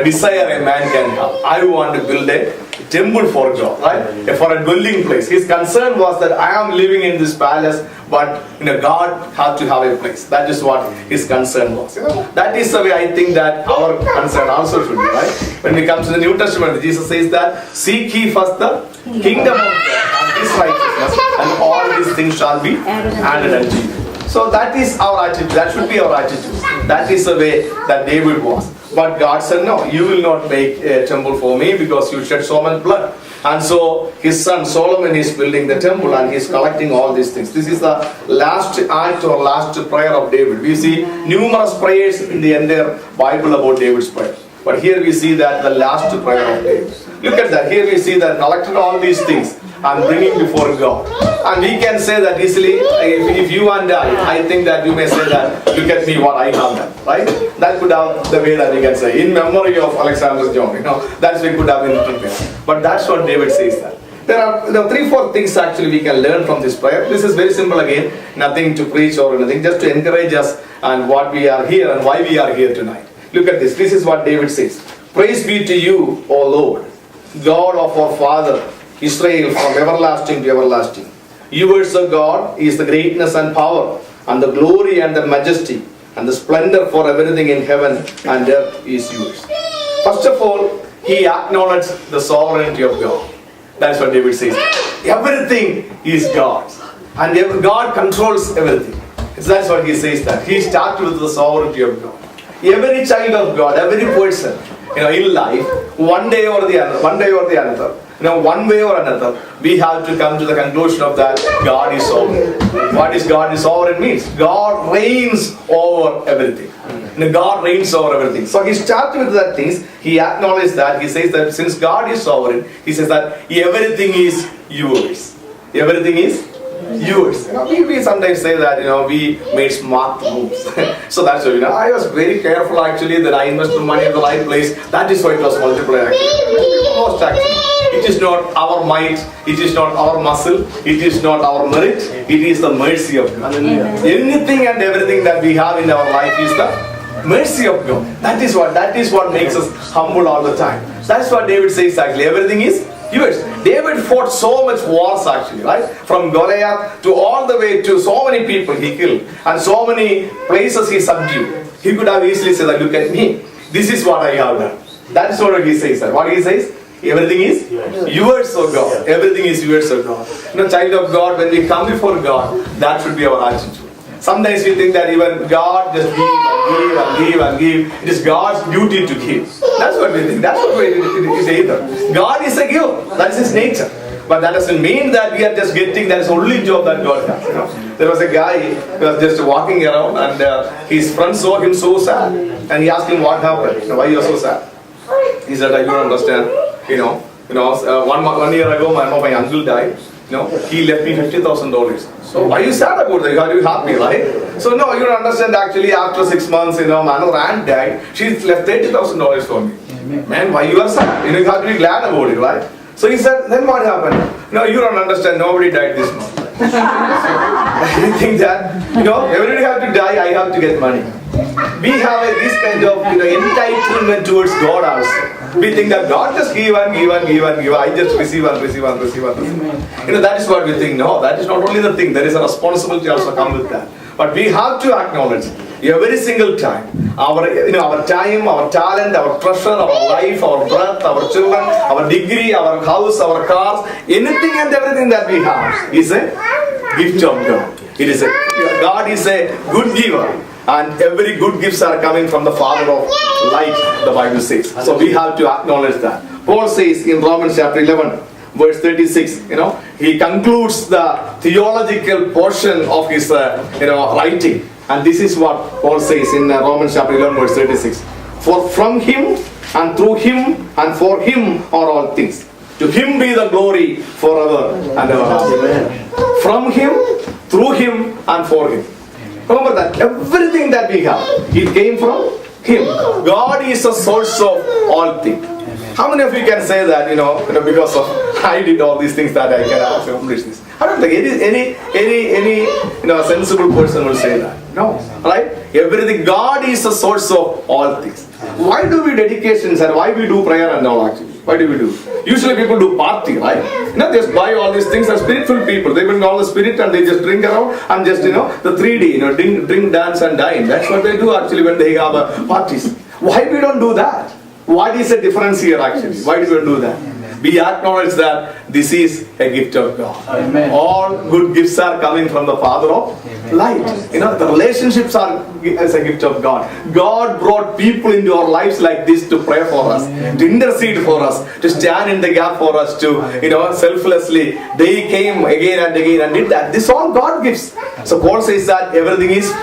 desire a man can have. I want to build a temple for God, right? For a dwelling place. His concern was that I am living in this palace, but God had to have a place. That is what his concern was. That is the way I think that our concern also should be, right? When we come to the New Testament, Jesus says that seek ye first the kingdom of God and his righteousness, and all these things shall be added unto you. So that is our attitude. That should be our attitude. That is the way that David was. But God said, no, you will not make a temple for me because you shed so much blood. And so his son Solomon is building the temple and he is collecting all these things. This is the last act or last prayer of David. We see numerous prayers in the entire Bible about David's prayer. But here we see that the last prayer of David. Look at that. Here we see that collected all these things and bringing before God. And we can say that easily, if you and I think that you may say that, look at me what I have done, right? That could have the way that we can say, in memory of Alexander John, that's we could have been prepared. But that's what David says that. There are 3-4 things actually we can learn from this prayer. This is very simple again, nothing to preach or anything, just to encourage us and what we are here and why we are here tonight. Look at this. This is what David says. Praise be to you, O Lord, God of our Father, Israel, from everlasting to everlasting. Yours, O God, is the greatness and power, and the glory and the majesty, and the splendor for everything in heaven and earth is yours. First of all, he acknowledged the sovereignty of God. That's what David says. Everything is God's. And God controls everything. That's what he says that. He starts with the sovereignty of God. Every child of God, every person, in life, one day or the other, one way or another, we have to come to the conclusion of that God is sovereign. What is God is sovereign means? God reigns over everything. God reigns over everything. So he starts with that things. He acknowledges that. He says that since God is sovereign, he says that everything is yours. Everything is yours. We sometimes say that we made smart moves. So that's why I was very careful actually that I invested money in the right place. That is why it was multiplied actually. Most actually. It is not our might, it is not our muscle, it is not our merit, it is the mercy of God. Anything and everything that we have in our life is the mercy of God. That is what makes us humble all the time. That's what David says actually. Everything is Yours. David fought so much wars actually, right? From Goliath to all the way to so many people he killed and so many places he subdued. He could have easily said, look at me. This is what I have done. That is what he says. What he says? Everything is yours, O God. Everything is yours, O God. Child of God, when we come before God, that should be our attitude. Sometimes we think that even God just give and give and give and give. It is God's duty to give. That's what we think. That's what it is either. God is a giver. That is His nature. But that doesn't mean that we are just getting, that is the only job that God has. You know? There was a guy who was just walking around and his friend saw him so sad. And he asked him what happened, why you are so sad. He said, I don't understand. One year ago my uncle died. He left me $50,000. So why are you sad about that? Are you happy, right? So no, you don't understand. Actually, after 6 months, my aunt died. She left $30,000 for me. Amen. Man, why you are sad? You have to be glad about it, right? So he said, then what happened? No, you don't understand. Nobody died this month. I think that everybody have to die. I have to get money. We have this kind of entitlement towards God also. We think that God just give and give and give and give. I just receive and receive and receive and receive. That is what we think. No, that is not only the thing. There is a responsibility also come with that. But we have to acknowledge every single time our time, our talent, our treasure, our life, our breath, our children, our degree, our house, our cars, anything and everything that we have is a gift of God. God is a good giver. And every good gifts are coming from the Father of light, the Bible says. So we have to acknowledge that. Paul says in Romans chapter 11, verse 36, he concludes the theological portion of his writing. And this is what Paul says in Romans chapter 11, verse 36. For from him and through him and for him are all things. To him be the glory forever and ever. From him, through him and for him. Remember that everything that we have, it came from Him. God is the source of all things. How many of you can say that, because of I did all these things that I can accomplish this? I don't think any sensible person will say that. No, right? Everything. God is the source of all things. Why do we dedications and why we do prayer and all actually? Why do we do? Usually people do party, right? Just buy all these things. Are spiritual people. They bring all the spirit and they just drink around and just the 3D, drink, dance and dine. That's what they do actually when they have parties. Why we don't do that? What is the difference here actually? Why do we do that? We acknowledge that this is a gift of God. Amen. All good gifts are coming from the Father of light. The relationships are as a gift of God. God brought people into our lives like this to pray for us, to intercede for us, to stand in the gap for us, to selflessly. They came again and again and did that. This all God gives. So Paul says that everything is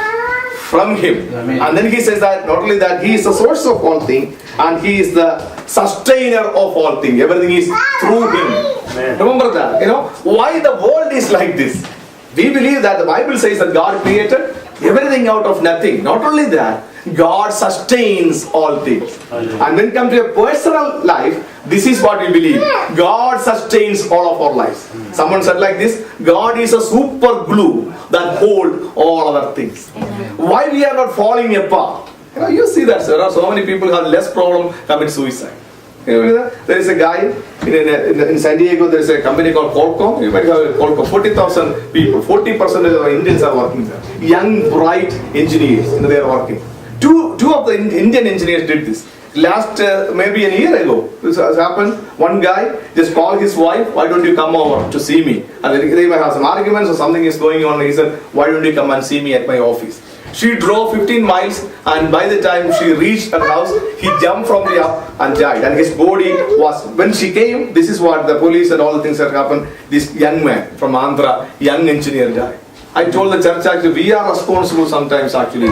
from Him. Amen. And then he says that not only that He is the source of all things and He is the sustainer of all things. Everything is through Him. Amen. Remember that. Why the world is like this. We believe that the Bible says that God created everything out of nothing. Not only that, God sustains all things. And when it comes to a personal life, this is what we believe. God sustains all of our lives. Someone said like this, God is a super glue that holds all other things. Why we are not falling apart? You see that there are so many people who have less problem commit suicide. There is a guy in San Diego, there is a company called Qualcomm. You might have Qualcomm, 40,000 people, 40% of Indians are working there. Young, bright engineers, they are working. Two of the Indian engineers did this. Last maybe a year ago, this has happened. One guy just called his wife, why don't you come over to see me? And they might have some arguments or something is going on. He said, why don't you come and see me at my office? She drove 15 miles and by the time she reached her house, he jumped from the up and died. And his body was, when she came, this is what the police and all the things that happened. This young man from Andhra, young engineer died. I told the church actually, we are responsible sometimes actually.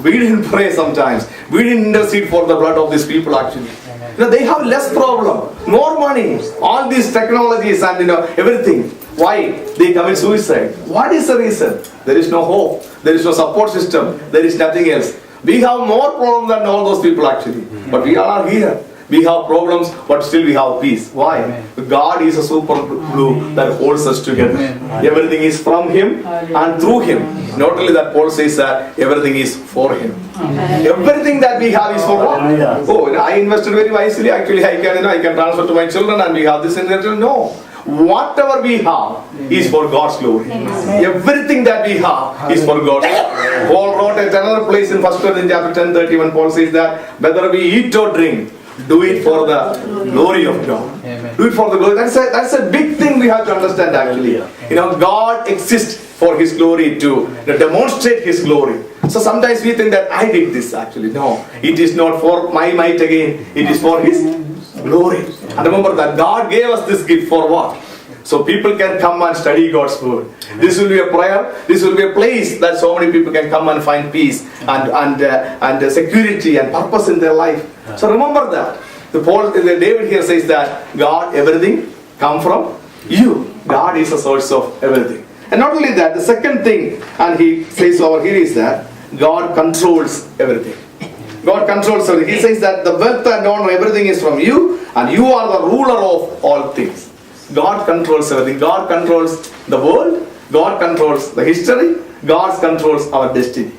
We didn't pray sometimes. We didn't intercede for the blood of these people actually. They have less problem, more money, all these technologies and everything. Why? They commit suicide. What is the reason? There is no hope. There is no support system. There is nothing else. We have more problem than all those people actually. But we all are here. We have problems, but still we have peace. Why? God is a super glue that holds us together. Everything is from Him and through Him. Not only that, Paul says that everything is for Him. Everything that we have is for what? Oh, I invested very wisely. Actually, I can transfer to my children and we have this inheritance. No. Whatever we have is for God's glory. Everything that we have is for God's glory. Paul wrote at another place in 1 Corinthians chapter 10:31. Paul says that whether we eat or drink, do it for the glory of God. Do it for the glory. That's a big thing we have to understand actually. God exists for His glory to demonstrate His glory. So sometimes we think that I did this actually. No, it is not for my might again. It is for His glory. And remember that God gave us this gift for what? So people can come and study God's word. This will be a prayer. This will be a place that so many people can come and find peace and security and purpose in their life. So remember that. David here says that God, everything come from you. God is the source of everything. And not only that, the second thing, and he says over here is that God controls everything. God controls everything. He says that the wealth and honor, everything is from you, and you are the ruler of all things. God controls everything. God controls the world. God controls the history. God controls our destiny.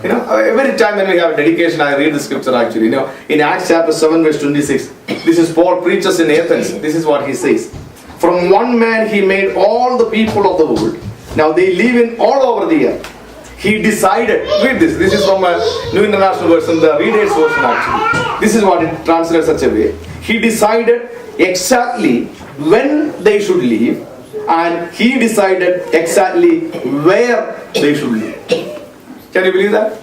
Every time when we have a dedication, I read the scripture actually. In Acts chapter 7 verse 26, this is Paul preaches in Athens. This is what he says. From one man he made all the people of the world. Now they live in all over the earth. He decided, read this. This is from a New International Version, the Reader's Version actually. This is what it translates such a way. He decided exactly when they should leave, and he decided exactly where they should live. Can you believe that?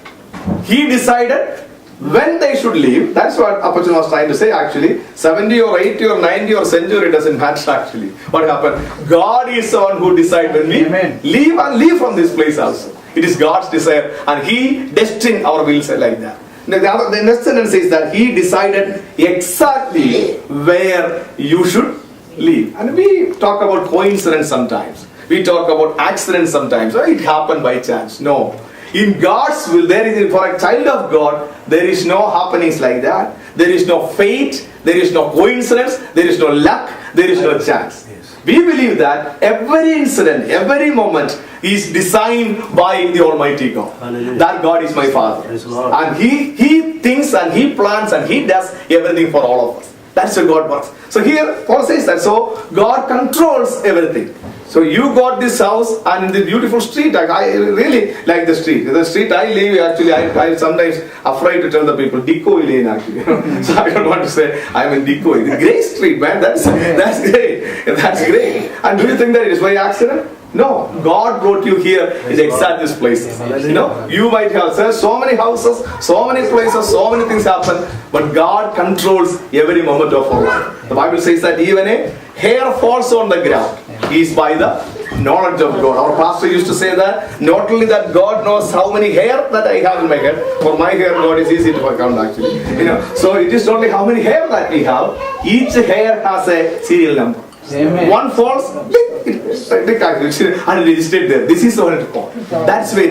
He decided when they should leave. That's what Apachan was trying to say actually. 70 or 80 or 90 or century, it doesn't matter actually. What happened? God is the one who decides when we leave, and leave from this place also. It is God's desire, and He destined our wills like that. The next sentence says that He decided exactly where you should live. And we talk about coincidence sometimes. We talk about accidents sometimes. It happened by chance. No. In God's will, for a child of God, there is no happenings like that. There is no fate. There is no coincidence. There is no luck. There is no chance. We believe that every incident, every moment is designed by the Almighty God. Hallelujah. That God is my Father. And He thinks and He plans and He does everything for all of us. That's how God works. So here Paul says that. So God controls everything. So you got this house and in the beautiful street. I really like the street. The street I live actually, I'm sometimes afraid to tell the people, Decoy Lane actually. So I don't want to say I'm in Decoy. The great street, man. That's great. That's great. And do you think that it is by accident? No, God brought you here in exact these places. You might have so many houses, so many places, so many things happen, but God controls every moment of our life. The Bible says that even a hair falls on the ground is by the knowledge of God. Our pastor used to say that not only that God knows how many hair that I have in my head. For my hair, God is easy to count actually. So it is only how many hair that we have. Each hair has a serial number. Amen. One falls, and it is stayed there. This is the one to call. That's way.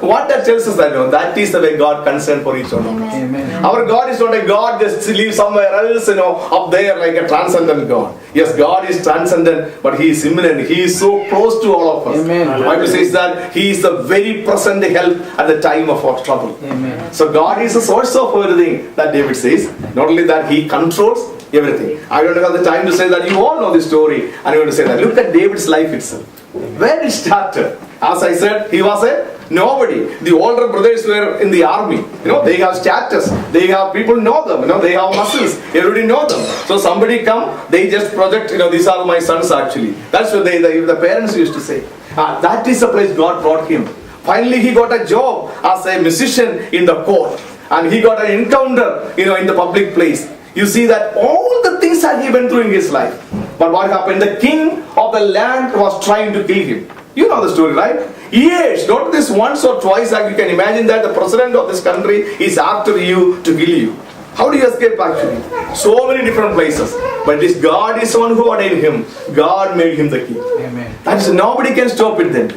What that tells us that is the way God concerned for each one of us. Amen. Our God is not a God just lives somewhere else, up there like a transcendent God. Yes, God is transcendent, but He is immanent. He is so close to all of us. Amen. The Bible says that He is the very present help at the time of our trouble. Amen. So God is the source of everything that David says. Not only that, He controls everything. I don't have the time to say that. You all know this story, and you want to say that. Look at David's life itself. Where it started. As I said, he was a nobody. The older brothers were in the army. They have status. They have people know them. They have muscles. Everybody know them. So somebody come, they just project. These are my sons actually. That's what the parents used to say. That is the place God brought him. Finally, he got a job as a musician in the court, and he got an encounter, in the public place. You see that all the things that he went through in his life. But what happened? The king of the land was trying to kill him. You know the story, right? Yes, not this once or twice. Like you can imagine that the president of this country is after you to kill you. How do you escape actually? So many different places. But this God is the one who ordained him. God made him the king. Amen. That is, nobody can stop it then.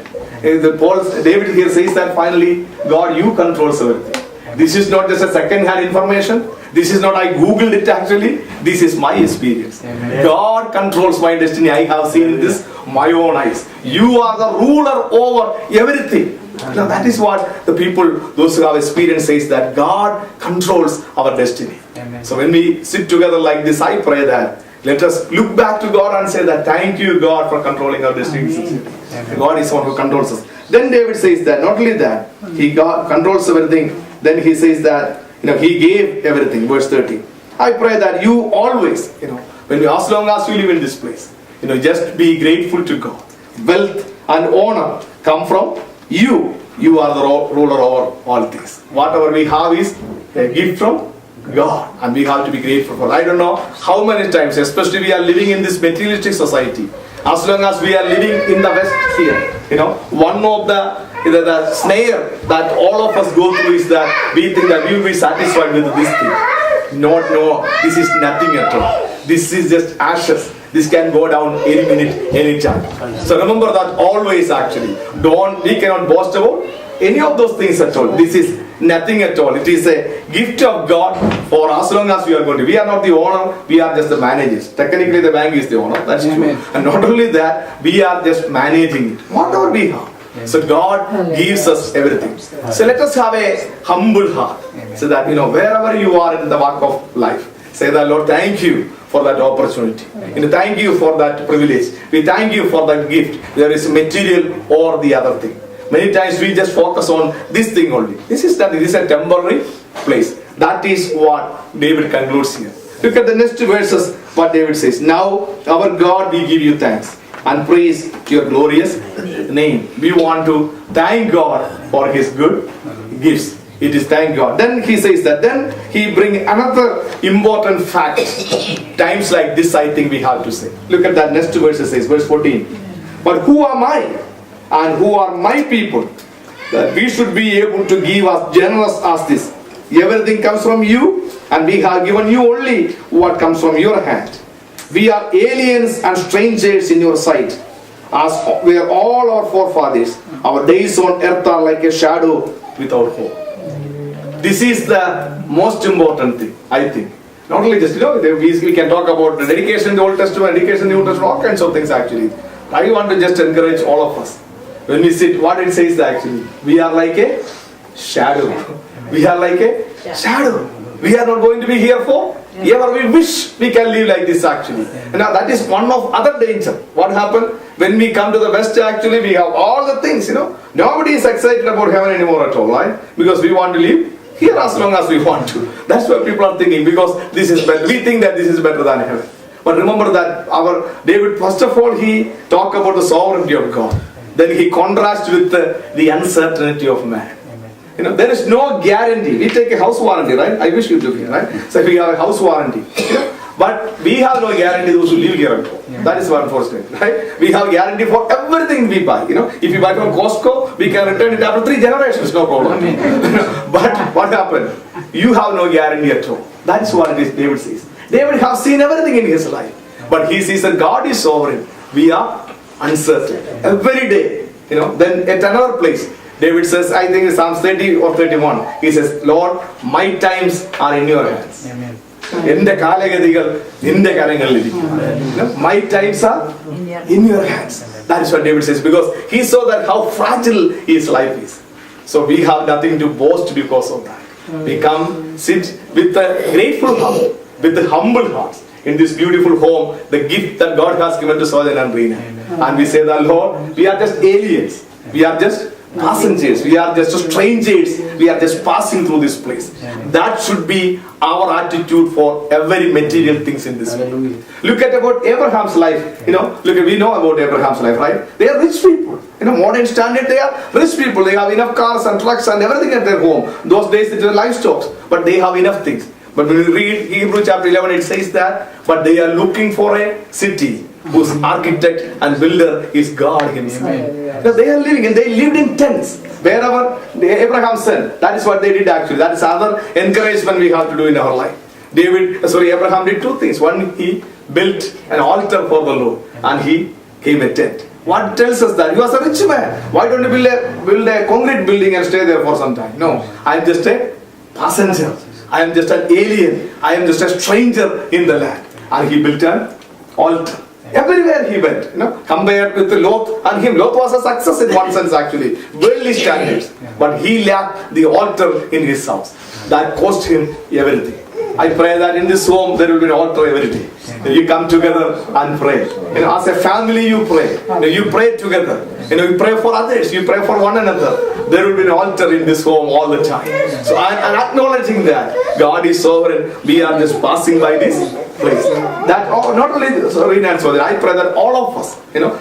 David here says that finally, God, you control everything. This is not just a second-hand information. This is not I googled it actually. This is my experience. God controls my destiny. I have seen this my own eyes. You are the ruler over everything. Now that is what the people, those who have experience, says that God controls our destiny. So when we sit together like this, I pray that let us look back to God and say that thank you God for controlling our destiny. God is one who controls us. Then David says that not only that, God controls everything. Then he says that he gave everything. Verse 30. I pray that you always, as long as you live in this place, just be grateful to God. Wealth and honor come from you. You are the ruler over all things. Whatever we have is a gift from God, and we have to be grateful for it. I don't know how many times, especially we are living in this materialistic society. As long as we are living in the West here, one of the snare that all of us go through is that we think that we will be satisfied with this thing. No, this is nothing at all. This is just ashes. This can go down any minute, any time. So remember that always actually. We cannot boast about any of those things at all. This is nothing at all. It is a gift of God for as long as we are going to. We are not the owner, we are just the managers. Technically the bank is the owner, that's true. And not only that, we are just managing it. Whatever we have. So God gives us everything. So let us have a humble heart. So that wherever you are in the walk of life, say that Lord, thank you for that opportunity. Thank you for that privilege. We thank you for that gift. There is material or the other thing. Many times we just focus on this thing only. This is nothing. This is a temporary place. That is what David concludes here. Look at the next verses. What David says. Now, our God, we give you thanks and praise to your glorious name. We want to thank God for His good gifts. It is thank God. Then he says that. Then he brings another important fact. Times like this, I think we have to say. Look at that next verse. It says, verse 14. But who am I and who are my people that we should be able to give as generous as this? Everything comes from you, and we have given you only what comes from your hand. We are aliens and strangers in your sight, as we are all our forefathers. Our days on earth are like a shadow without hope. This is the most important thing, I think. Not only just, we can talk about the dedication in the Old Testament, dedication in the New Testament, all kinds of things actually. I want to just encourage all of us. When we sit, what it says actually, we are like a shadow. We are like a shadow. We are not going to be here for ever. We wish we can live like this actually. And now that is one of other danger. What happened when we come to the West actually, we have all the things, Nobody is excited about heaven anymore at all, right? Because we want to live here as long as we want to. That's what people are thinking, because this is better. We think that this is better than heaven. But remember that David, first of all, he talked about the sovereignty of God. Then he contrasts with the uncertainty of man. There is no guarantee. We take a house warranty, right? I wish you took it, right? So we have a house warranty. But we have no guarantee those who live here at home. That is one fortunate, right? We have guarantee for everything we buy. If you buy from Costco, we can return it after 3 generations, no problem. But what happened? You have no guarantee at all. That is what David says. David has seen everything in his life, but he sees that God is sovereign. We are uncertain every day. Then at another place, David says, I think in Psalms 30 or 31, he says, Lord, my times are in your hands. Amen. My times are in your hands. That is what David says, because he saw that how fragile his life is. So we have nothing to boast because of that. We come, sit with a grateful heart, with a humble heart in this beautiful home, the gift that God has given to Sojan and Rina. And we say that, Lord, we are just aliens. We are just passengers. We are just strangers. We are just passing through this place. That should be our attitude for every material things in this world. Look at about Abraham's life. We know about Abraham's life, right? They are rich people. Modern standard, they are rich people. They have enough cars and trucks and everything at their home. Those days it was livestock, but they have enough things. But when you read Hebrews chapter 11, it says that, but they are looking for a city whose architect and builder is God Himself. Now they are living, and they lived in tents. Wherever Abraham said, that is what they did actually. That is other encouragement we have to do in our life. Abraham did 2 things. One, he built an altar for the Lord, and he came a tent. What tells us that? He was a rich man. Why don't you build a concrete building and stay there for some time? No, I'm just a passenger. I am just an alien. I am just a stranger in the land. And he built an altar. Everywhere he went, compared with Lot and him. Lot was a success in one sense actually, worldly standards. But he lacked the altar in his house. That cost him everything. I pray that in this home there will be an altar every day. You come together and pray. As a family you pray. You pray together. You pray for others. You pray for one another. There will be an altar in this home all the time. So I'm acknowledging that God is sovereign. We are just passing by this place. That not only Rina and Sodhir, I pray that all of us,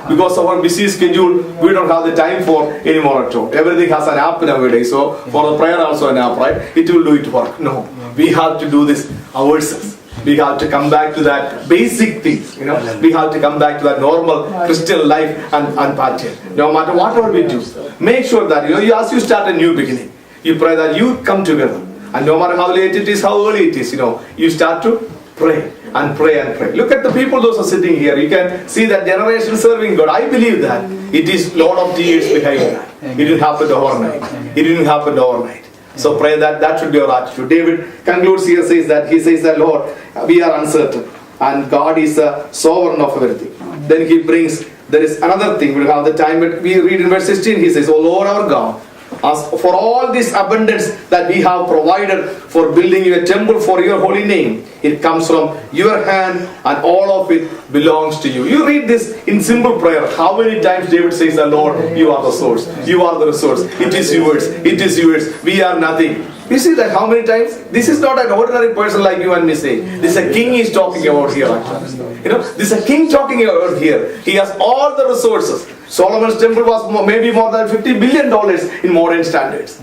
because of our busy schedule, we don't have the time for anymore at all. Everything has an app nowadays. So for the prayer also an app, right? It will do it work. No, we have to do this ourselves. We have to come back to that basic things, We have to come back to that normal Christian life and pattern. No matter whatever we do, make sure that, as you start a new beginning, you pray that you come together. And no matter how late it is, how early it is, you start to pray and pray and pray. Look at the people those are sitting here. You can see that generation serving God. I believe that it is lot of tears behind that. It didn't happen overnight. It didn't happen overnight. So pray that should be our attitude. David concludes here, he says that Lord, we are uncertain and God is a sovereign of everything. Then he brings, there is another thing, we'll have the time, but we read in verse 16, he says, O Lord our God, as for all this abundance that we have provided for building you a temple for your holy name, it comes from your hand and all of it belongs to you. You read this in simple prayer. How many times David says, the Lord, you are the source. You are the resource. It is yours. It is yours. We are nothing. You see that how many times? This is not an ordinary person like you and me saying. This is a king he's talking about here actually. This is a king talking about here. He has all the resources. Solomon's temple was maybe more than $50 billion in modern standards.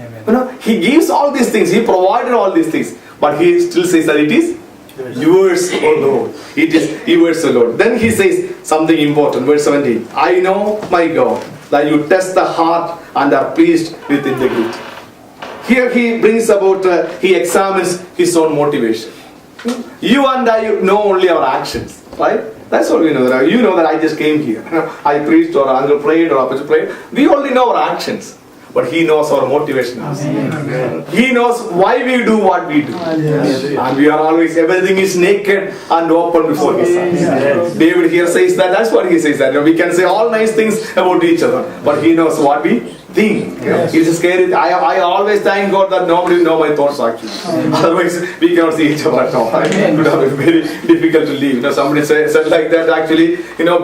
He gives all these things. He provided all these things. But he still says that it is yours, O Lord. It is yours, O Lord. Then he says something important. Verse 17. I know, my God, that you test the heart and are pleased with integrity. Here he brings about, he examines his own motivation. You and I know only our actions, right? That's all we know. You know that I just came here. I preached or uncle prayed or apostle prayed. We only know our actions. But he knows our motivation. He knows why we do what we do. And we are always, everything is naked and open before his eyes. David here says that, that's what he says that. We can say all nice things about each other. But he knows what we think. It's scary. I always thank God that nobody know my thoughts actually. Otherwise, we cannot see each other at all. It would have been very difficult to live. Somebody said like that actually,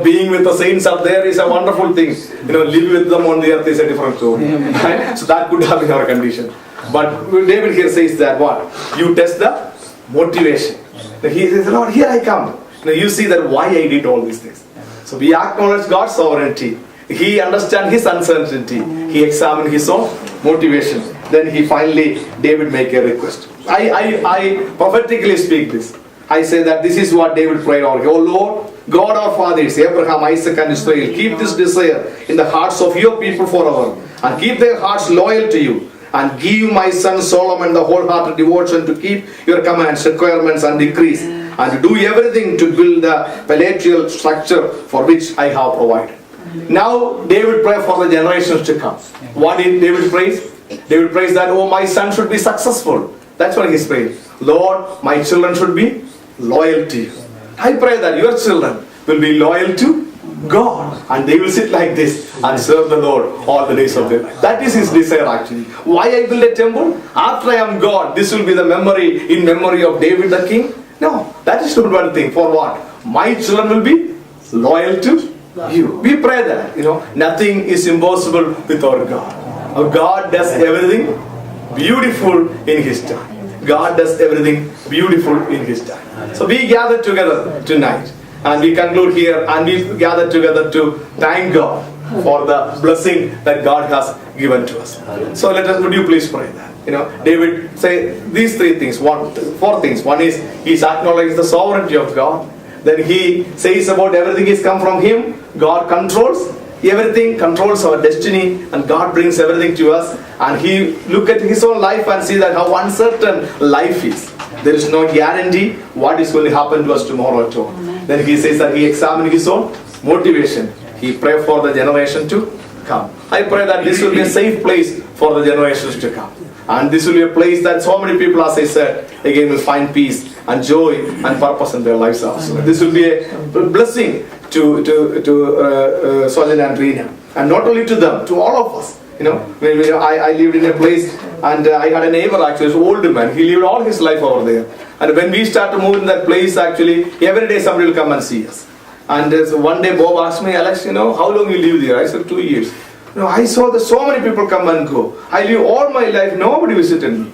being with the saints up there is a wonderful thing. Live with them on the earth is a different story. Right? So that could have been our condition. But David here says that what? You test the motivation. He says, Lord, here I come. Now you see that why I did all these things. So we acknowledge God's sovereignty. He understands his uncertainty. He examined his own motivation. Then he finally, David make a request. I prophetically speak this. I say that this is what David prayed on. Oh Lord, God our fathers, Abraham, Isaac and Israel, keep this desire in the hearts of your people forever. And keep their hearts loyal to you. And give my son Solomon the wholehearted devotion to keep your commands, requirements and decrees. And to do everything to build the palatial structure for which I have provided. Now David prays for the generations to come. What did David pray? David prays that, oh, my son should be successful. That's what he's praying. Lord, my children should be loyal to you. I pray that your children will be loyal to God. And they will sit like this and serve the Lord all the days of their life. That is his desire actually. Why I build a temple? After I am God, this will be the memory, in memory of David the king. No, that is not one thing. For what? My children will be loyal to you. We pray that, nothing is impossible with our God. Our God does everything beautiful in his time. God does everything beautiful in his time. So we gather together tonight and we conclude here and we gather together to thank God for the blessing that God has given to us. So would you please pray that? David say these four things. One is he's acknowledged the sovereignty of God. Then he says about everything is come from him. God controls everything, controls our destiny, and God brings everything to us. And he look at his own life and see that how uncertain life is. There is no guarantee what is going to happen to us tomorrow at all. Then he says that he examined his own motivation. He prayed for the generation to come. I pray that this will be a safe place for the generations to come. And this will be a place that so many people, as I said, again will find peace and joy and purpose in their lives also. This will be a blessing to Sojan and Rina. And not only to them, to all of us. You know, when I lived in a place and I had a neighbor actually, an old man. He lived all his life over there. And when we start to move in that place, actually, every day somebody will come and see us. And so one day Bob asked me, Alex, you know, how long you live there? I said, 2 years. You know, I saw that so many people come and go. I live all my life, nobody visited me.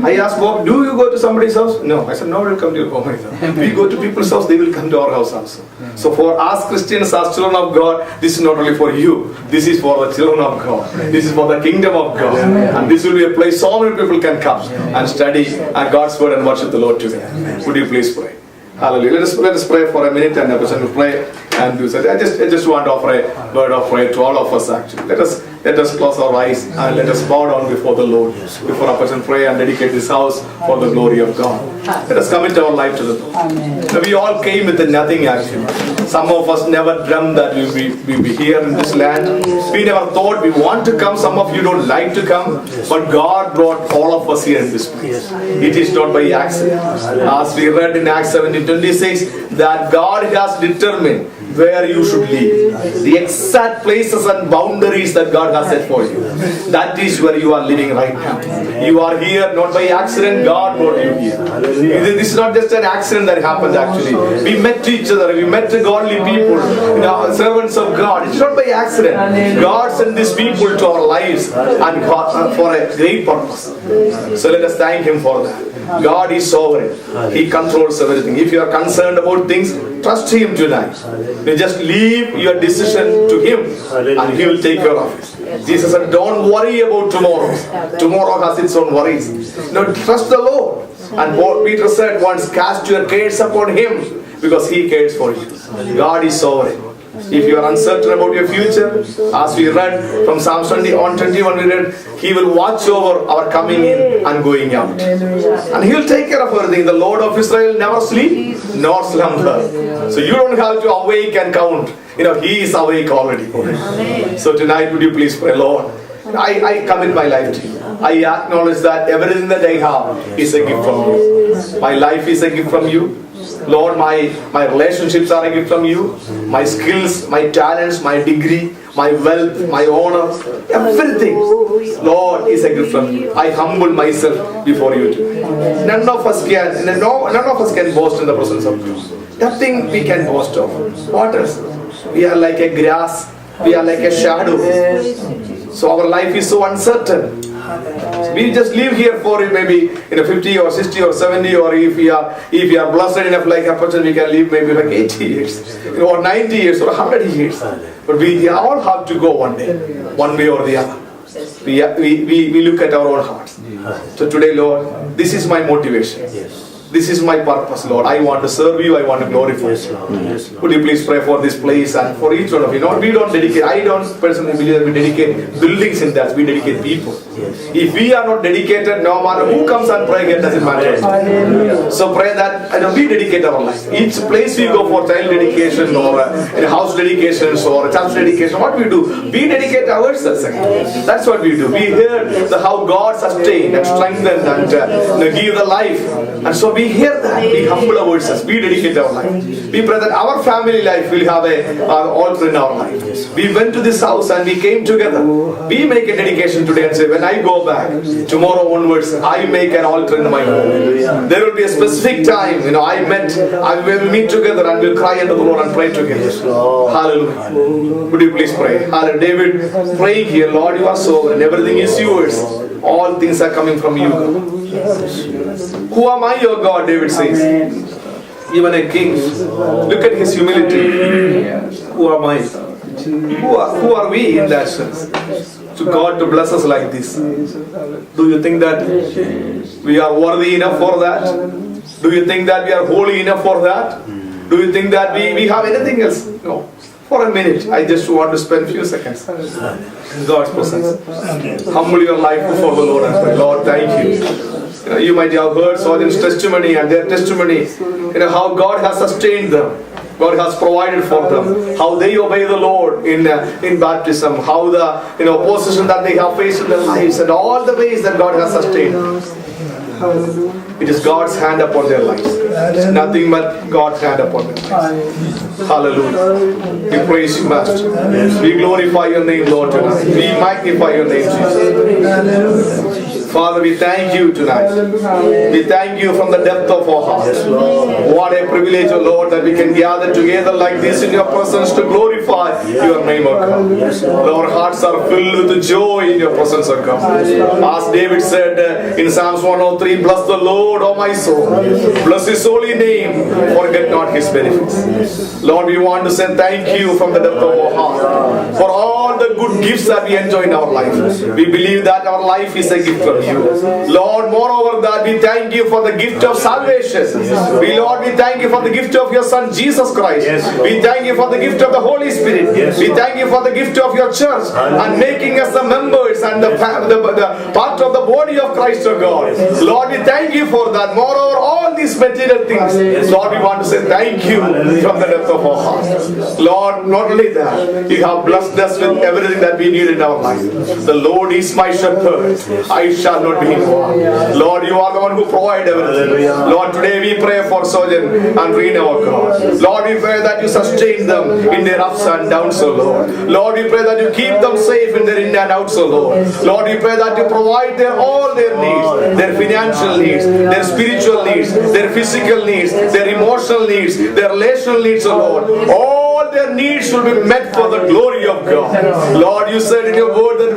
I asked Bob, do you go to somebody's house? No. I said, nobody will come to your house. We go to people's house, they will come to our house also. So for us Christians, as children of God, this is not only for you. This is for the children of God. This is for the kingdom of God. And this will be a place so many people can come and study God's word and worship the Lord together. Would you please pray? Hallelujah. Let us pray for a minute, and the person will pray and do that. I just want to offer a word of prayer to all of us actually. Let us close our eyes and let us bow down before the Lord. Before our person pray and dedicate this house for the glory of God. Let us commit our life to the Lord. Now, we all came with nothing actually. Some of us never dreamt that we'll be here in this land. We never thought we want to come. Some of you don't like to come. But God brought all of us here in this place. It is not by accident. As we read in Acts 17:26, that God has determined where you should live. The exact places and boundaries that God has set for you. That is where you are living right now. You are here not by accident. God brought you here. This is not just an accident that happened actually. We met each other. We met the godly people, servants of God. It's not by accident. God sent these people to our lives and for a great purpose. So let us thank Him for that. God is sovereign. He controls everything. If you are concerned about things, trust Him tonight. You just leave your decision to Him and He will take care of it. Jesus said, don't worry about tomorrow. Tomorrow has its own worries. No, trust the Lord. And Peter said once, cast your cares upon Him because He cares for you. God is sovereign. If you are uncertain about your future, as we read from Psalm 21, we read, He will watch over our coming in and going out. And He will take care of everything. The Lord of Israel never sleep nor slumber. So you don't have to awake and count. He is awake already. So tonight, would you please pray, Lord, I commit my life to you. I acknowledge that everything that I have is a gift from you. My life is a gift from you. Lord, my relationships are a gift from you. My skills, my talents, my degree, my wealth, my honor, everything, Lord, is a gift from you. I humble myself before you tonight. None of us can boast in the presence of God. Nothing we can boast of. What else? We are like a grass. We are like a shadow. So our life is so uncertain. We just live here for maybe 50 or 60 or 70, or if we are blessed enough like a person, we can live maybe like 80 years or 90 years or 100 years. But we all have to go one day, one way or the other. We look at our own hearts. So today, Lord, this is my motivation. This is my purpose, Lord. I want to serve you. I want to glorify you. Would you please pray for this place and for each one of you? We don't dedicate. I don't personally believe that we dedicate buildings in that. We dedicate people. If we are not dedicated, no matter who comes and pray, it doesn't matter. So pray that we dedicate our life. Each place we go for child dedication or house dedications or church dedication, what we do, we dedicate ourselves. That's what we do. We hear how God sustained and strengthened and give the life. And so we hear that, we humble ourselves, we dedicate our life. We pray that our family life will have an altar in our life. We went to this house and we came together. We make a dedication today and say, when I go back, tomorrow onwards, I make an altar in my home. There will be a specific time, I will meet together and we'll cry unto the Lord and pray together. Hallelujah. Would you please pray? Hallelujah. David, praying here, Lord, you are sovereign. Everything is yours. All things are coming from you, God. Who am I, your God? David says. Even a king. Look at his humility. Who am I? Who are we in that sense? To God to bless us like this. Do you think that we are worthy enough for that? Do you think that we are holy enough for that? Do you think that we have anything else? No. For a minute, I just want to spend a few seconds in God's presence. Humble your life before the Lord and pray, Lord, thank you. You might have heard Sojan's testimony and their testimony, how God has sustained them. God has provided for them, how they obey the Lord in baptism, how the opposition that they have faced in their lives, and all the ways that God has sustained. It is God's hand upon their lives. It's nothing but God's hand upon their lives. Hallelujah. We praise you, Master. We glorify your name, Lord, tonight. We magnify your name, Jesus. Father, we thank you tonight. We thank you from the depth of our heart. What a privilege, O Lord, that we can gather together like this in your presence to glorify your name, O God. Our hearts are filled with joy in your presence, O God. As David said in Psalms 103, bless the Lord, O my soul. Bless his holy name. Forget not his benefits. Lord, we want to say thank you from the depth of our heart for all the good gifts that we enjoy in our life. We believe that our life is a gift from you. Lord, moreover that we thank you for the gift of salvation. Lord, we thank you for the gift of your Son Jesus Christ. We thank you for the gift of the Holy Spirit. We thank you for the gift of your church and making us the members and the part of the body of Christ, O God. Lord, we thank you for that. Moreover, all these material things, Lord, we want to say thank you from the depth of our heart. Lord, not only that, you have blessed us with everything that we need in our life. The Lord is my shepherd. I shall not be in want. Lord, you are the one who provides everything. Lord, today we pray for Sojourn and Rena, our God. Lord, we pray that you sustain them in their ups and downs, O Lord. Lord, we pray that you keep them safe in their in and outs, O Lord. Lord, we pray that you provide all their needs, their financial needs, their spiritual needs, their physical needs, their emotional needs, their relational needs, O Lord. All their needs should be met for the glory of God. Lord, you said in your word that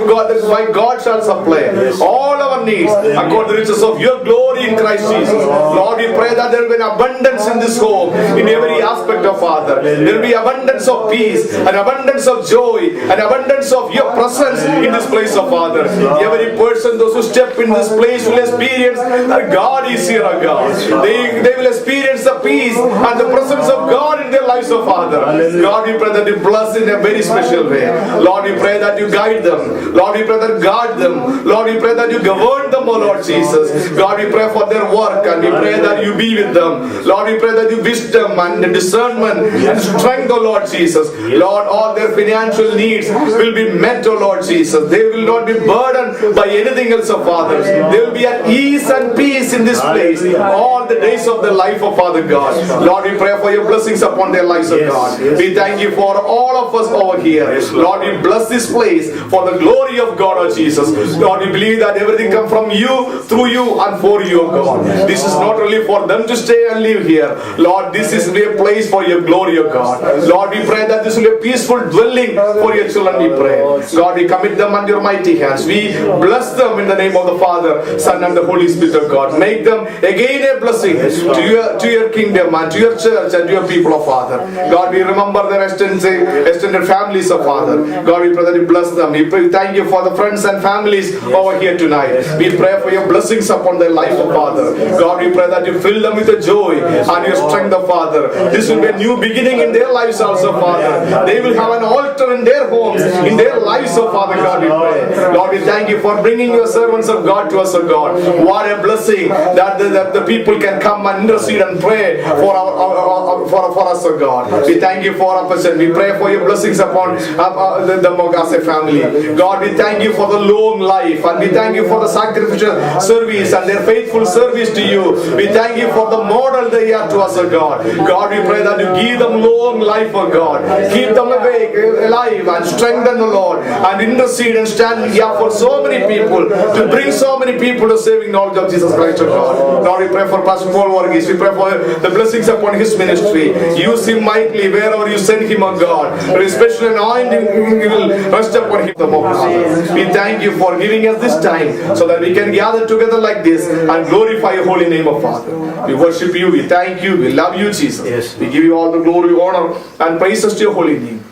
God shall supply all our needs according to the riches of your glory in Christ Jesus. Lord, we pray that there will be an abundance in this home, in every aspect of Father. There will be abundance of peace, an abundance of joy, an abundance of your presence in this place of Father. Every person, those who step in this place will experience that God is here, O God. They will experience the peace and the presence of God in their lives, O Father. God, we pray that you bless in a very special way. Lord, we pray that you guide them. Lord, we pray that you guard them. Lord, we pray that you govern them, O Lord Jesus. God, we pray for their work and we pray that you be with them. Lord, we pray that you wisdom and discernment and strength, O Lord Jesus. Lord, all their financial needs will be met, O Lord Jesus. They will not be burdened by anything else, O Father. They will be at ease and peace in this place all the days of their life, O Father God. Lord, we pray for your blessings upon their lives, O God. We thank you for all of us over here. Lord, we bless this place for the glory of God, O Jesus. Lord, we believe that everything comes from you, through you, and for you, O God. This is not only for them to stay and live here. Lord, this is a place for your glory, O God. Lord, we pray that this will be a peaceful dwelling for your children, we pray. God, we commit them under your mighty hands. We bless them in the name of the Father, Son, and the Holy Spirit of God. Make them again a blessing to your kingdom and to your church and to your people, of Father. God, we remember their extended families, of Father. God, we pray that you bless them. We thank you for the friends and families over here tonight. We pray for your blessings upon their life, of Father. God, we pray that you fill them with the joy and your strength, of Father. This will be a new beginning in their lives also, Father. They will have an altar in their homes, in their lives, of Father God, we pray. Lord, we thank you for bringing your servants of God to us, O God. What a blessing that the people can come and intercede and pray for us, O God. We thank you for our person. We pray for your blessings upon the Mogase family. God, we thank you for the long life and we thank you for the sacrificial service and their faithful service to you. We thank you for the model they are to us, O God. God, we pray that you give them long life, O God. Keep them awake, alive, and strengthen the Lord and intercede and stand here for so many people, to bring so many people to saving knowledge of Jesus Christ, O God. Lord, we pray for Pastor Paul Varghese. We pray for the blessings upon his ministry. Use him mightily wherever you send him, O God. Especially anointing will rest upon him, O God. We thank you for giving us this time so that we can gather together like this and glorify your holy name, O Father. We worship you, we thank you, we love you, Jesus. We give you all the glory, honor, and praises to your holy name.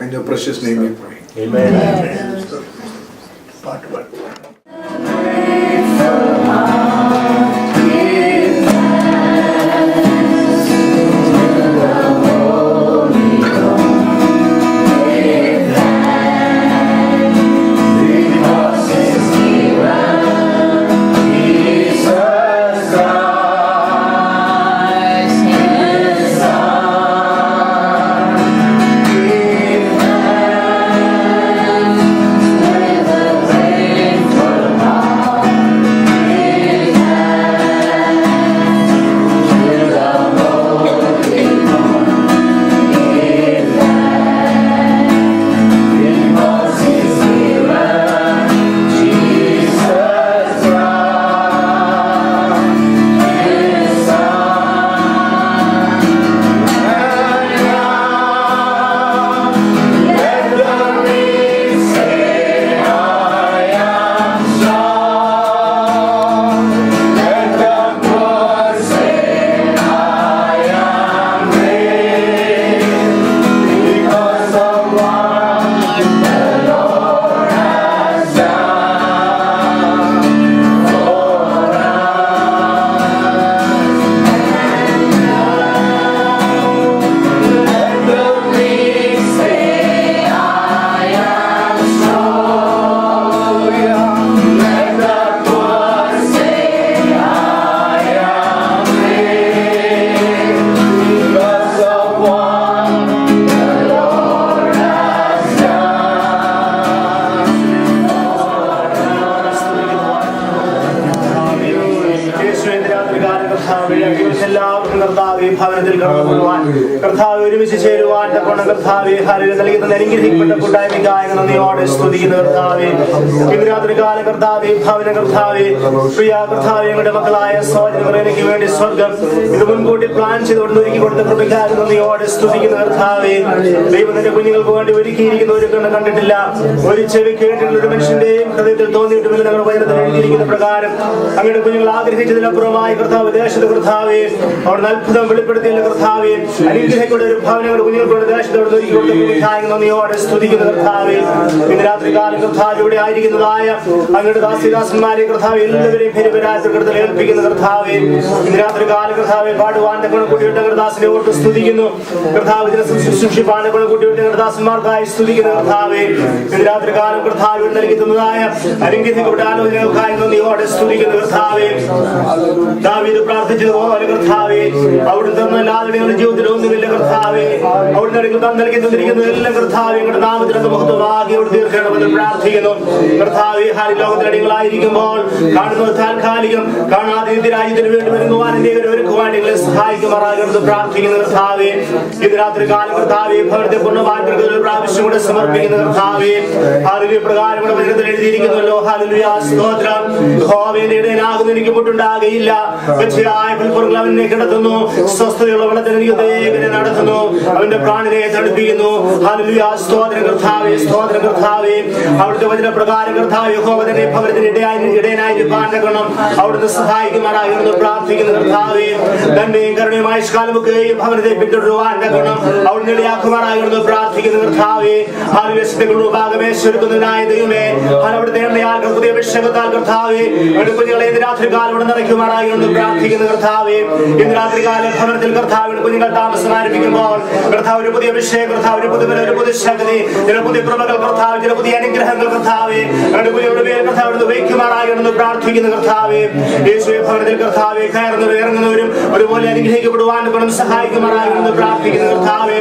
In your precious name we pray. Amen. Part one. Jesus Christ, his Son. കടന്നു പോകുവാൻ കർത്താവ് ഒരുമിച്ച് ചേരുവാൻ തക്കോണം കർത്താവെ hallelujah നൽകുന്ന അനുഗ്രഹിക്കപ്പെട്ട കൂട്ടായ്മയ്ക്കായി നന്ദിയോടെ സ്തുതിക്കുന്ന കർത്താവെ ഇന്ന് രാത്രി കാലം കർത്താവെ ഭവന കർത്താവെ പ്രിയ കർത്താവെ ഞങ്ങളുടെ മക്കളായ സഹോദരങ്ങൾക്ക് വേണ്ടി സ്വർഗം ഇത് മുൻകൂട്ടി പ്ലാൻ ചെയ്തുകൊണ്ട് ഒരുക്കി കൊടുത്ത കൃപയ്ക്കായി നന്ദിയോടെ സ്തുതിക്കുന്ന കർത്താവെ ദൈവത്തിന്റെ കുഞ്ഞുങ്ങൾക്ക് വേണ്ടി ഒരുക്കിയിരിക്കുന്ന ഒരു കണ്ണ് കണ്ടിട്ടില്ല, ഒരു ചെവി കേട്ടിട്ടുള്ള ഒരു മനുഷ്യന്റെയും ഹൃദയത്തിൽ തോന്നിയിട്ടുമില്ല. ഞങ്ങളുടെ വചനത്തിൽ എഴുതിയിരിക്കുന്ന പ്രകാരം അങ്ങയുടെ കുഞ്ഞുങ്ങൾ ആഗ്രഹിച്ചതിനപ്പുറമായി കർത്താവ് ദേശത്ത് കർത്താവെ അവിടെ അത്ഭുതം വെളിപ്പെടുത്തിയുള്ള കർത്താവെ അനുഗ്രഹിക്കുന്ന ഒരു ഭവനങ്ങളുടെ കുഞ്ഞുങ്ങളുടെ ദേശത്തോട് ഒരുക്കി കൊടുത്ത കൃപയ്ക്കായി നന്ദിയോടെ സ്തുതിക്കുന്ന കർത്താവെ ഇന്ന് രാത്രി കാലം കർത്താവ് ഇവിടെ ആയിരിക്കുന്നതായ അങ്ങയുടെ ദാസിദാസന്മാരെ കർത്താവ് എല്ലാവരെയും പെരുപരാജപ്പെടുത്തൽ ഏൽപ്പിക്കുന്ന കർത്താവെ ഇന്ന് രാത്രി കാലം കർത്താവെ പാടുവാൻ കൂട്ടിയിട്ട് ദാസിനെ ഓർത്ത് സ്തുതിക്കുന്നു കർത്താവ് ശുശ്രൂഷിപ്പാൻ കൂട്ടിയിട്ട് ദാസന്മാർക്കായി സ്തുതിക്കുന്ന കർത്താവെ ഇന്ന് രാത്രി കാലം കർത്താവ് നൽകുന്നതായ അനുഗ്രഹിക്കപ്പെട്ട ആലോചനകൾക്കായി നന്ദിയോടെ സ്തുതിക്കുന്ന കർത്താവെ ദാവീദ് പ്രാർത്ഥിച്ചതുപോലെ കർത്താവെ അവിടുന്ന് എല്ലാവരുടെയും ജീവിതത്തിൽ ഒന്നുമില്ല കർത്താവെ അവിടുന്ന് നൽകി തന്നിരിക്കുന്ന എല്ലാം കർത്താവെ ഞങ്ങളുടെ നാമത്തിനൊക്കെ മഹത്വമാക്കി അവിടെ തീർക്കണമെന്ന് പ്രാർത്ഥിക്കുന്നു കർത്താവെ ഹാരി ലോകത്തിലടികളായിരിക്കുമ്പോൾ കാണുന്നത് താൽക്കാലികം, കാണാതെ രാജ്യത്തിന് വേണ്ടി വരുവാൻ ഒരുക്കുവാൻ നിങ്ങളെ സഹായിക്കുമാറാകണമെന്ന് പ്രാർത്ഥിക്കുന്ന കർത്താവെ ഇത് രാത്രി കാലം കർത്താവെ ഭവനത്തെ പൂർണ്ണമാൻ പ്രാവശ്യം കൂടെ സമർപ്പിക്കുന്ന കർത്താവെ ഹാലലുയ പ്രകാരം കൂടെ വചനത്തിൽ എഴുതിയിരിക്കുന്നല്ലോ ഹാലലുയ സ്തോത്രം യഹോവയുടെ ഇടയനാകുന്നു എനിക്ക് മുട്ടുണ്ടാകുകയില്ല, പച്ചയായ പുൽപ്പുറങ്ങൾ അവനെ കിടത്തുന്നു, സ്വസ്ഥതയുള്ള വെള്ളത്തിൽ എനിക്ക് നടത്തുന്നു, അവന്റെ പ്രാണനെ തണുപ്പിക്കുന്നു. ഹാലലുയ സ്തോത്രം കർത്താവെ സ്തോത്രം കർത്താവെ അവിടുത്തെ വചന പ്രകാരം കർത്താവ് യഹോവ തന്നെ ഭവനത്തിന് ഇടയനായിരിക്കാൻ അവിടുന്ന് സഹായിക്കുമാറാകുന്നു പ്രാർത്ഥിക്കുന്ന കർത്താവെ തന്റെയും കരുണയുമായി കാലമൊക്കെയും ഭവനത്തെ പിന്തുടരുവാൻ അവിടുന്ന് ഇടയാക്കുമാറാകുന്നു പ്രാർത്ഥിക്കുന്ന കർത്താവെ ഭാഗമേശ്വരുക്കുന്നതിനായ ദൈവമേ അവിടുത്തെ പുതിയ അഭിഷേകത്താൽ കർത്താവെ കുഞ്ഞുങ്ങളെ ഇന്ന് രാത്രി കാലം ഇവിടെ നിറയ്ക്കുമാറാകുന്നു പ്രാർത്ഥിക്കുന്ന കർത്താവെ ഇന്ന് രാത്രി കാലം ഭവനത്തിൽ കർത്താവിന്റെ കുഞ്ഞുങ്ങൾ താമസം ആരംഭിക്കുമ്പോൾ കർത്താവ് ഒരു പുതിയ അഭിഷേകം കർത്താവ് ഒരു പുതിയ ശക്തി ചില പുതിയ കൃപകൾ കർത്താവ് ചില പുതിയ അനുഗ്രഹങ്ങൾ കർത്താവെ കുഞ്ഞുങ്ങളുടെ പേര് കർത്താവ് വയ്ക്കുമാറാകുന്നു പ്രാർത്ഥിക്കുന്ന കർത്താവെ യേശുവെ ഭവനത്തിൽ കർത്താവെ കയറുന്നവരും ഇറങ്ങുന്നവരും ഒരുപോലെ അനുഗ്രഹിക്കപ്പെടുവാൻ ഗുണം സഹായിക്കുമാറാകുന്നു പ്രാർത്ഥിക്കുന്ന കർത്താവെ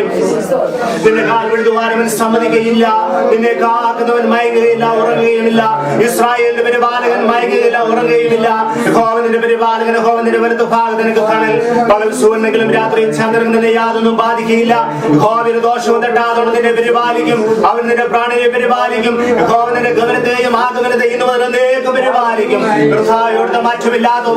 നിന്നെ കാൽ വിഴുതുവാനവൻ സമ്മതിക്കുകയില്ല, നിന്നെ കാക്കുന്നവൻ മയങ്ങുകയില്ല ഉറങ്ങുകയുമില്ല, ഇസ്രായേലിന്റെ പരിപാലകൻ മയങ്ങുകയില്ല ഉറങ്ങുകയുമില്ല. യഹോവന്റെ പരിപാലകൻ യഹോവന്റെ വലതു ഭാഗത്ത് തണൽ, പകൽ സുവർണ്ണെങ്കിലും രാത്രി ചന്ദ്രൻ നിന്നെ യാതൊന്നും ബാധിക്കുകയില്ല. യഹോവയുടെ ദോഷവും തട്ടാതെ നിന്നെ പരിപാലിക്കും, അവൻ നിന്റെ പ്രാണനെ പരിപാലിക്കും. യഹോവൻ നിന്റെ ഗമനത്തെയും ആഗമനത്തെയും പരിപാലിക്കും. കർത്താവോട് മാറ്റമില്ലാത്ത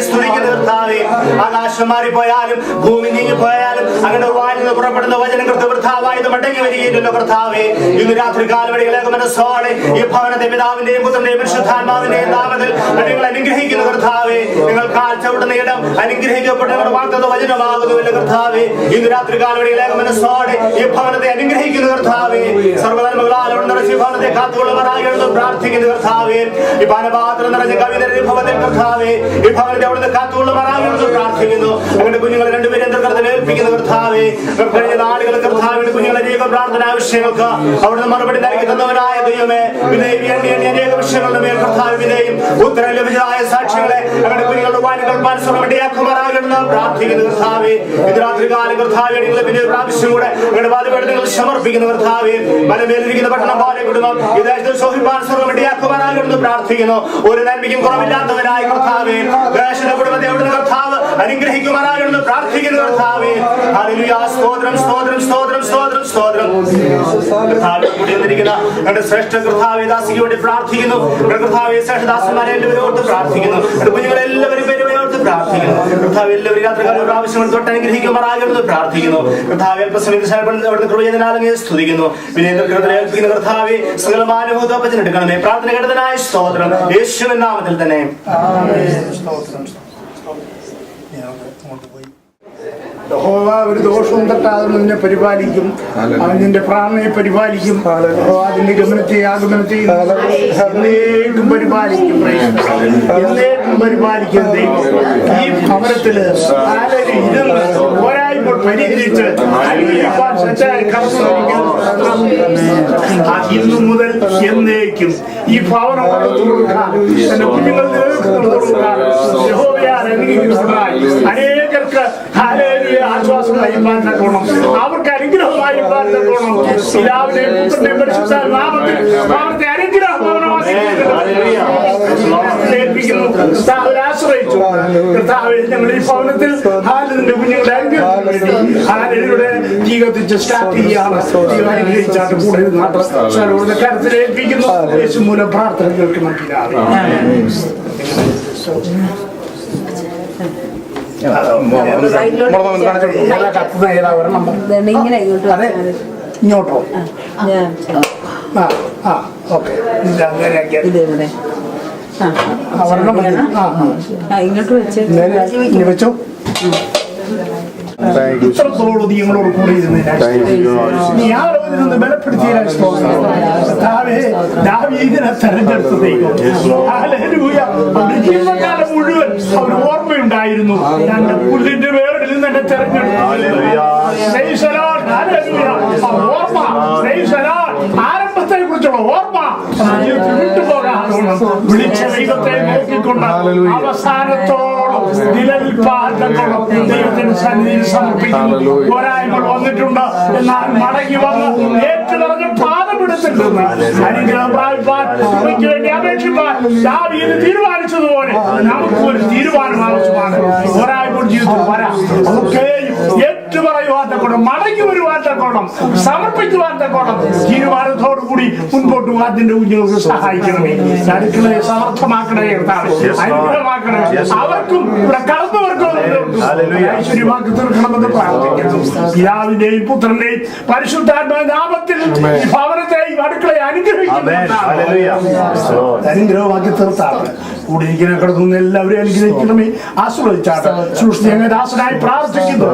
സ്തുതിക്കുന്ന കർത്താവെ ആകാശം മാറിപ്പോയാലും ഭൂമി നീങ്ങിപ്പോയാലും അങ്ങനെ വായിൽ നിന്ന് പുറപ്പെടുന്ന വചനം കർത്താവായത് മടങ്ങി വരികയില്ലല്ലോ കർത്താവെ ഇന്ന് രാത്രി കാലവഴികളേക്ക് മനസ്സോടെ ഈ ഭവനത്തെ പിതാവിന്റെയും പുത്രന്റെയും പരിശുദ്ധാത്മാവിന്റെയും നാമത്തിൽ നിങ്ങൾ അനുഗ്രഹിക്കുന്ന കർത്താവെ നിങ്ങൾ കാൽ ചവിട്ടുന്ന ഇടം അനുഗ്രഹിക്കപ്പെട്ടവർ വാർത്തത് വചനമാകുന്നുവല്ലോ കർത്താവെ ഇന്ന് രാത്രി കാലവഴികളേക്ക് മനസ്സോടെ ഈ ഭവനത്തെ അനുഗ്രഹിക്കുന്ന കർത്താവെ സർവ്വധർമ്മങ്ങളാൽ നിറച്ച് ഈ ഭവനത്തെ കാത്തുകൊള്ളുവാനായിരുന്നു പ്രാർത്ഥിക്കുന്ന കർത്താവെ ഈ പാനപാത്രം നിറഞ്ഞ കവിതയുടെ ഭവനത്തിൽ കർത്താവെ ഈ ഭവനത്തെ അവിടുന്ന് കാത്തുകൊള്ളുവാനായിരുന്നു പ്രാർത്ഥിക്കുന്നു. അങ്ങനെ കുഞ്ഞുങ്ങളെ രണ്ടുപേരും ഏൽപ്പിക്കുന്ന കർത്താവെ കഴിഞ്ഞ നാടുകൾ കർത്താവിന്റെ കുഞ്ഞുങ്ങളെ അനേക പ്രാർത്ഥന ആവശ്യങ്ങൾക്ക് അവിടുന്ന് മറുപടി നൽകി തന്നവനായ ദൈവമേ അനേക വിഷയങ്ങളുടെ മേൽ കർത്താവിനെയും ഉത്തരം ലഭിച്ചതായ സാക്ഷികളെ അങ്ങനെ കുഞ്ഞുങ്ങളുടെ വാനുകൾ മനസ്സുറമടിയാക്കുമാറാകണമെന്ന് പ്രാർത്ഥിക്കുന്ന കർത്താവെ ഇത് രാത്രികാലം കർത്താവെ പിന്നെ പ്രാവശ്യം കൂടെ അങ്ങനെ വാദപീഠങ്ങൾ സമർപ്പിക്കുന്ന കർത്താവെ മലമേലിരിക്കുന്ന പട്ടണം പോലെ കുടുംബം ഇതായിട്ട് സോഹിപ്പാൻ സർവമടിയാക്കുമാറാകണമെന്ന് പ്രാർത്ഥിക്കുന്നു. ഒരു നന്മയ്ക്കും കുറവില്ലാത്തവരായ കർത്താവെ ദേശത്തിന്റെ കുടുംബത്തെ അവിടുന്ന് കർത്താവ് അനുഗ്രഹിക്കുമാറാകണമെന്ന് പ്രാർത്ഥിക്കുന്ന കർത്താവെ ഹല്ലേലൂയ സ്തോത്രം സ്തോത്രം സ്തോത്രം സ്തോത്രം സ്തോത്രം കർത്താവെ ശ്രേഷ്ഠ കർത്താവെ ദാസിക്ക് വേണ്ടി പ്രാർത്ഥിക്കുന്നു. കർത്താവെ ശ്രേഷ്ഠദാസന്മാരെ എല്ലാവരും ഓർത്ത് പ്രാർത്ഥിക്കുന്നു. കുഞ്ഞുങ്ങളെല്ലാവരും പേരുമായി ഓർത്ത് പ്രാർത്ഥിക്കുന്നു. കർത്താവ് എല്ലാവരും യാത്രക്കാരുടെ പ്രാവശ്യങ്ങൾ തൊട്ട് അനുഗ്രഹിക്കുമാറാകണമെന്ന് പ്രാർത്ഥിക്കുന്നു. കർത്താവെ അവിടുന്ന് കൃപയതിനാലും സ്തുതിക്കുന്നു. പിന്നെ ഏൽപ്പിക്കുന്ന കർത്താവെ സകലമാനുഭവത്തോപ്പത്തിനെടുക്കണമേ. പ്രാർത്ഥന കേട്ടതിനായ സ്തോത്രം യേശുവിൻ നാമത്തിൽ തന്നെ. യഹോവ ഒരു ദോഷവും തട്ടാതെ നിന്നെ പരിപാലിക്കും, അവൻ നിന്റെ പ്രാണനെ പരിപാലിക്കും, അതിന്റെ ഗമനത്തെ ആഗമനത്തെയും എന്നേക്കും പരിപാലിക്കും, എന്നേക്കും പരിപാലിക്കും. ദൈവം ഈ ഭവനത്തില് ഇരുന്ന് പോരായ്മ പരിഹരിച്ച് ഇന്നു മുതൽ എന്നേക്കും ഈ ഭവനം എന്റെ കുഞ്ഞുങ്ങൾ അനേകർക്ക് ആശ്വാസം വഹിപ്പാൻ തക്കോണം, അവർക്ക് അനുഗ്രഹമായി പാൻ തക്കോണം. പിതാവിനെയും പുത്രനെയും പരിശുദ്ധ നാമത്തിൽ അവർക്ക് അനുഗ്രഹ ഭവനമാക്കി ഏൽപ്പിക്കുന്നു. കർത്താവിനെ ആശ്രയിച്ചു. കർത്താവെ ഞങ്ങൾ ഈ ഭവനത്തിൽ ഹാലിന്റെ കുഞ്ഞുങ്ങളുടെ ഹാലിലൂടെ തീ കത്തിച്ച് സ്റ്റാർട്ട് ചെയ്യാണ്. അനുഗ്രഹിച്ചാട്ട് കൂടെ നാട്ടെ കരത്തിൽ ഏൽപ്പിക്കുന്നു. യേശു മൂലം പ്രാർത്ഥന കേൾക്കണം പിതാവേ. ഇങ്ങനെ ഇങ്ങോട്ടോ ഓക്കെ അങ്ങനെയാക്കിയാൽ ഇതെവിടെ ഇങ്ങോട്ട് വെച്ച് വെച്ചോ. ഇത്രത്തോളം നിങ്ങളോട് കൂടെ നീ ആരോഗ്യം ബലപ്പെടുത്തിയ ദാവീദിനെ തെരഞ്ഞെടുത്ത ദൈവം. ഹല്ലേലൂയ. അവരുടെ ജീവകാലം മുഴുവൻ അവർ ഓർമ്മയുണ്ടായിരുന്നു. തന്റെ പുല്ലിന്റെ വേടിൽ നിന്ന് എന്നെ തെരഞ്ഞെടുത്തു. ഓർമ്മ ആരംഭത്തെ കുറിച്ചുള്ള ഓർമ്മ വിട്ടുപോകാതെ വിളിച്ച ദൈവത്തെ നോക്കിക്കൊണ്ട് അവസാനത്തോളം നിലനിൽപ്പാറ്റത്തോളം ദൈവത്തിന്റെ സന്നിധിയിൽ സമർപ്പിക്കുന്നു. പോരായ്മകൾ വന്നിട്ടുണ്ട്, എന്നാൽ മടങ്ങി വന്ന് ഏറ്റുപറഞ്ഞ് പാദമെടുത്തിട്ടുണ്ട്. അനുഗ്രഹം പ്രാപിപ്പാൻ വേണ്ടി അപേക്ഷിപ്പാൻ ദാവീദ് തീരുമാനിച്ചതുപോലെ നമുക്ക് ഒരു തീരുമാനം ആവശ്യമാണ്. പോരായ്മകൾ ജീവിതത്തിൽ വരാം. അതൊക്കെയും ഏറ്റുപറയുവാൻ തക്കോണം, മടങ്ങി വരുവാൻ തക്കോണം, സമർപ്പിക്കുവാൻ തക്കോണം തീരുമാനത്തോടു കൂടി മുൻപോട്ട് പോകാതിന്റെ കുഞ്ഞുങ്ങൾക്ക് സഹായിക്കണമേ. അടുക്കളയെ സമർത്ഥമാക്കണേ, അനുഗ്രഹമാക്കണേ. അവർക്കും ഇവിടെ കടന്നവർക്കും ഐശ്വര്യമാക്കി തീർക്കണമെന്ന് പ്രാർത്ഥിക്കുന്നു. പിതാവിന്റെയും പുത്രന്റെയും പരിശുദ്ധാത്മാ നാമത്തിൽ ഈ ഭവനത്തെയും അടുക്കളയെ അനുഗ്രഹിക്കുന്നു. അനുഗ്രഹമാക്കി തീർത്താണ്. കൂടിയിരിക്കുന്ന കിടക്കുന്ന എല്ലാവരും അനുഗ്രഹിക്കണമേ. ആശ്രയിച്ചാട്ട് സൃഷ്ടി ദാസനായി പ്രാർത്ഥിക്കുന്നു.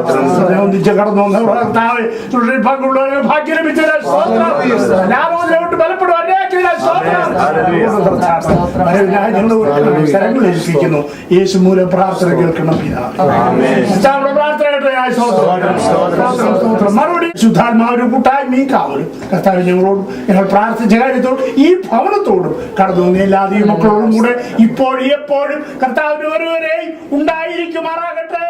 ഒന്നിച്ച് കടന്നു പങ്കുള്ളവരെ ഭാഗ്യം ലഭിച്ച ബലപ്പെടുവാൻ ഏൽപ്പിക്കുന്നു. യേശു മൂലം പ്രാർത്ഥന കേൾക്കണം പിതാവ്. പ്രാർത്ഥന മറുപടി ശുദ്ധാത്മാവിനും കൂട്ടായ്മയും കാവലും കർത്താവ് ഞങ്ങളോടും ഞങ്ങൾ പ്രാർത്ഥിച്ച കാര്യത്തോടും ഈ ഭവനത്തോടും കടന്നു എല്ലാതെയും മക്കളോടും കൂടെ ഇപ്പോഴും എപ്പോഴും കർത്താവിന് ഒരുവരെയും ഉണ്ടായിരിക്കുമാറാകട്ടെ.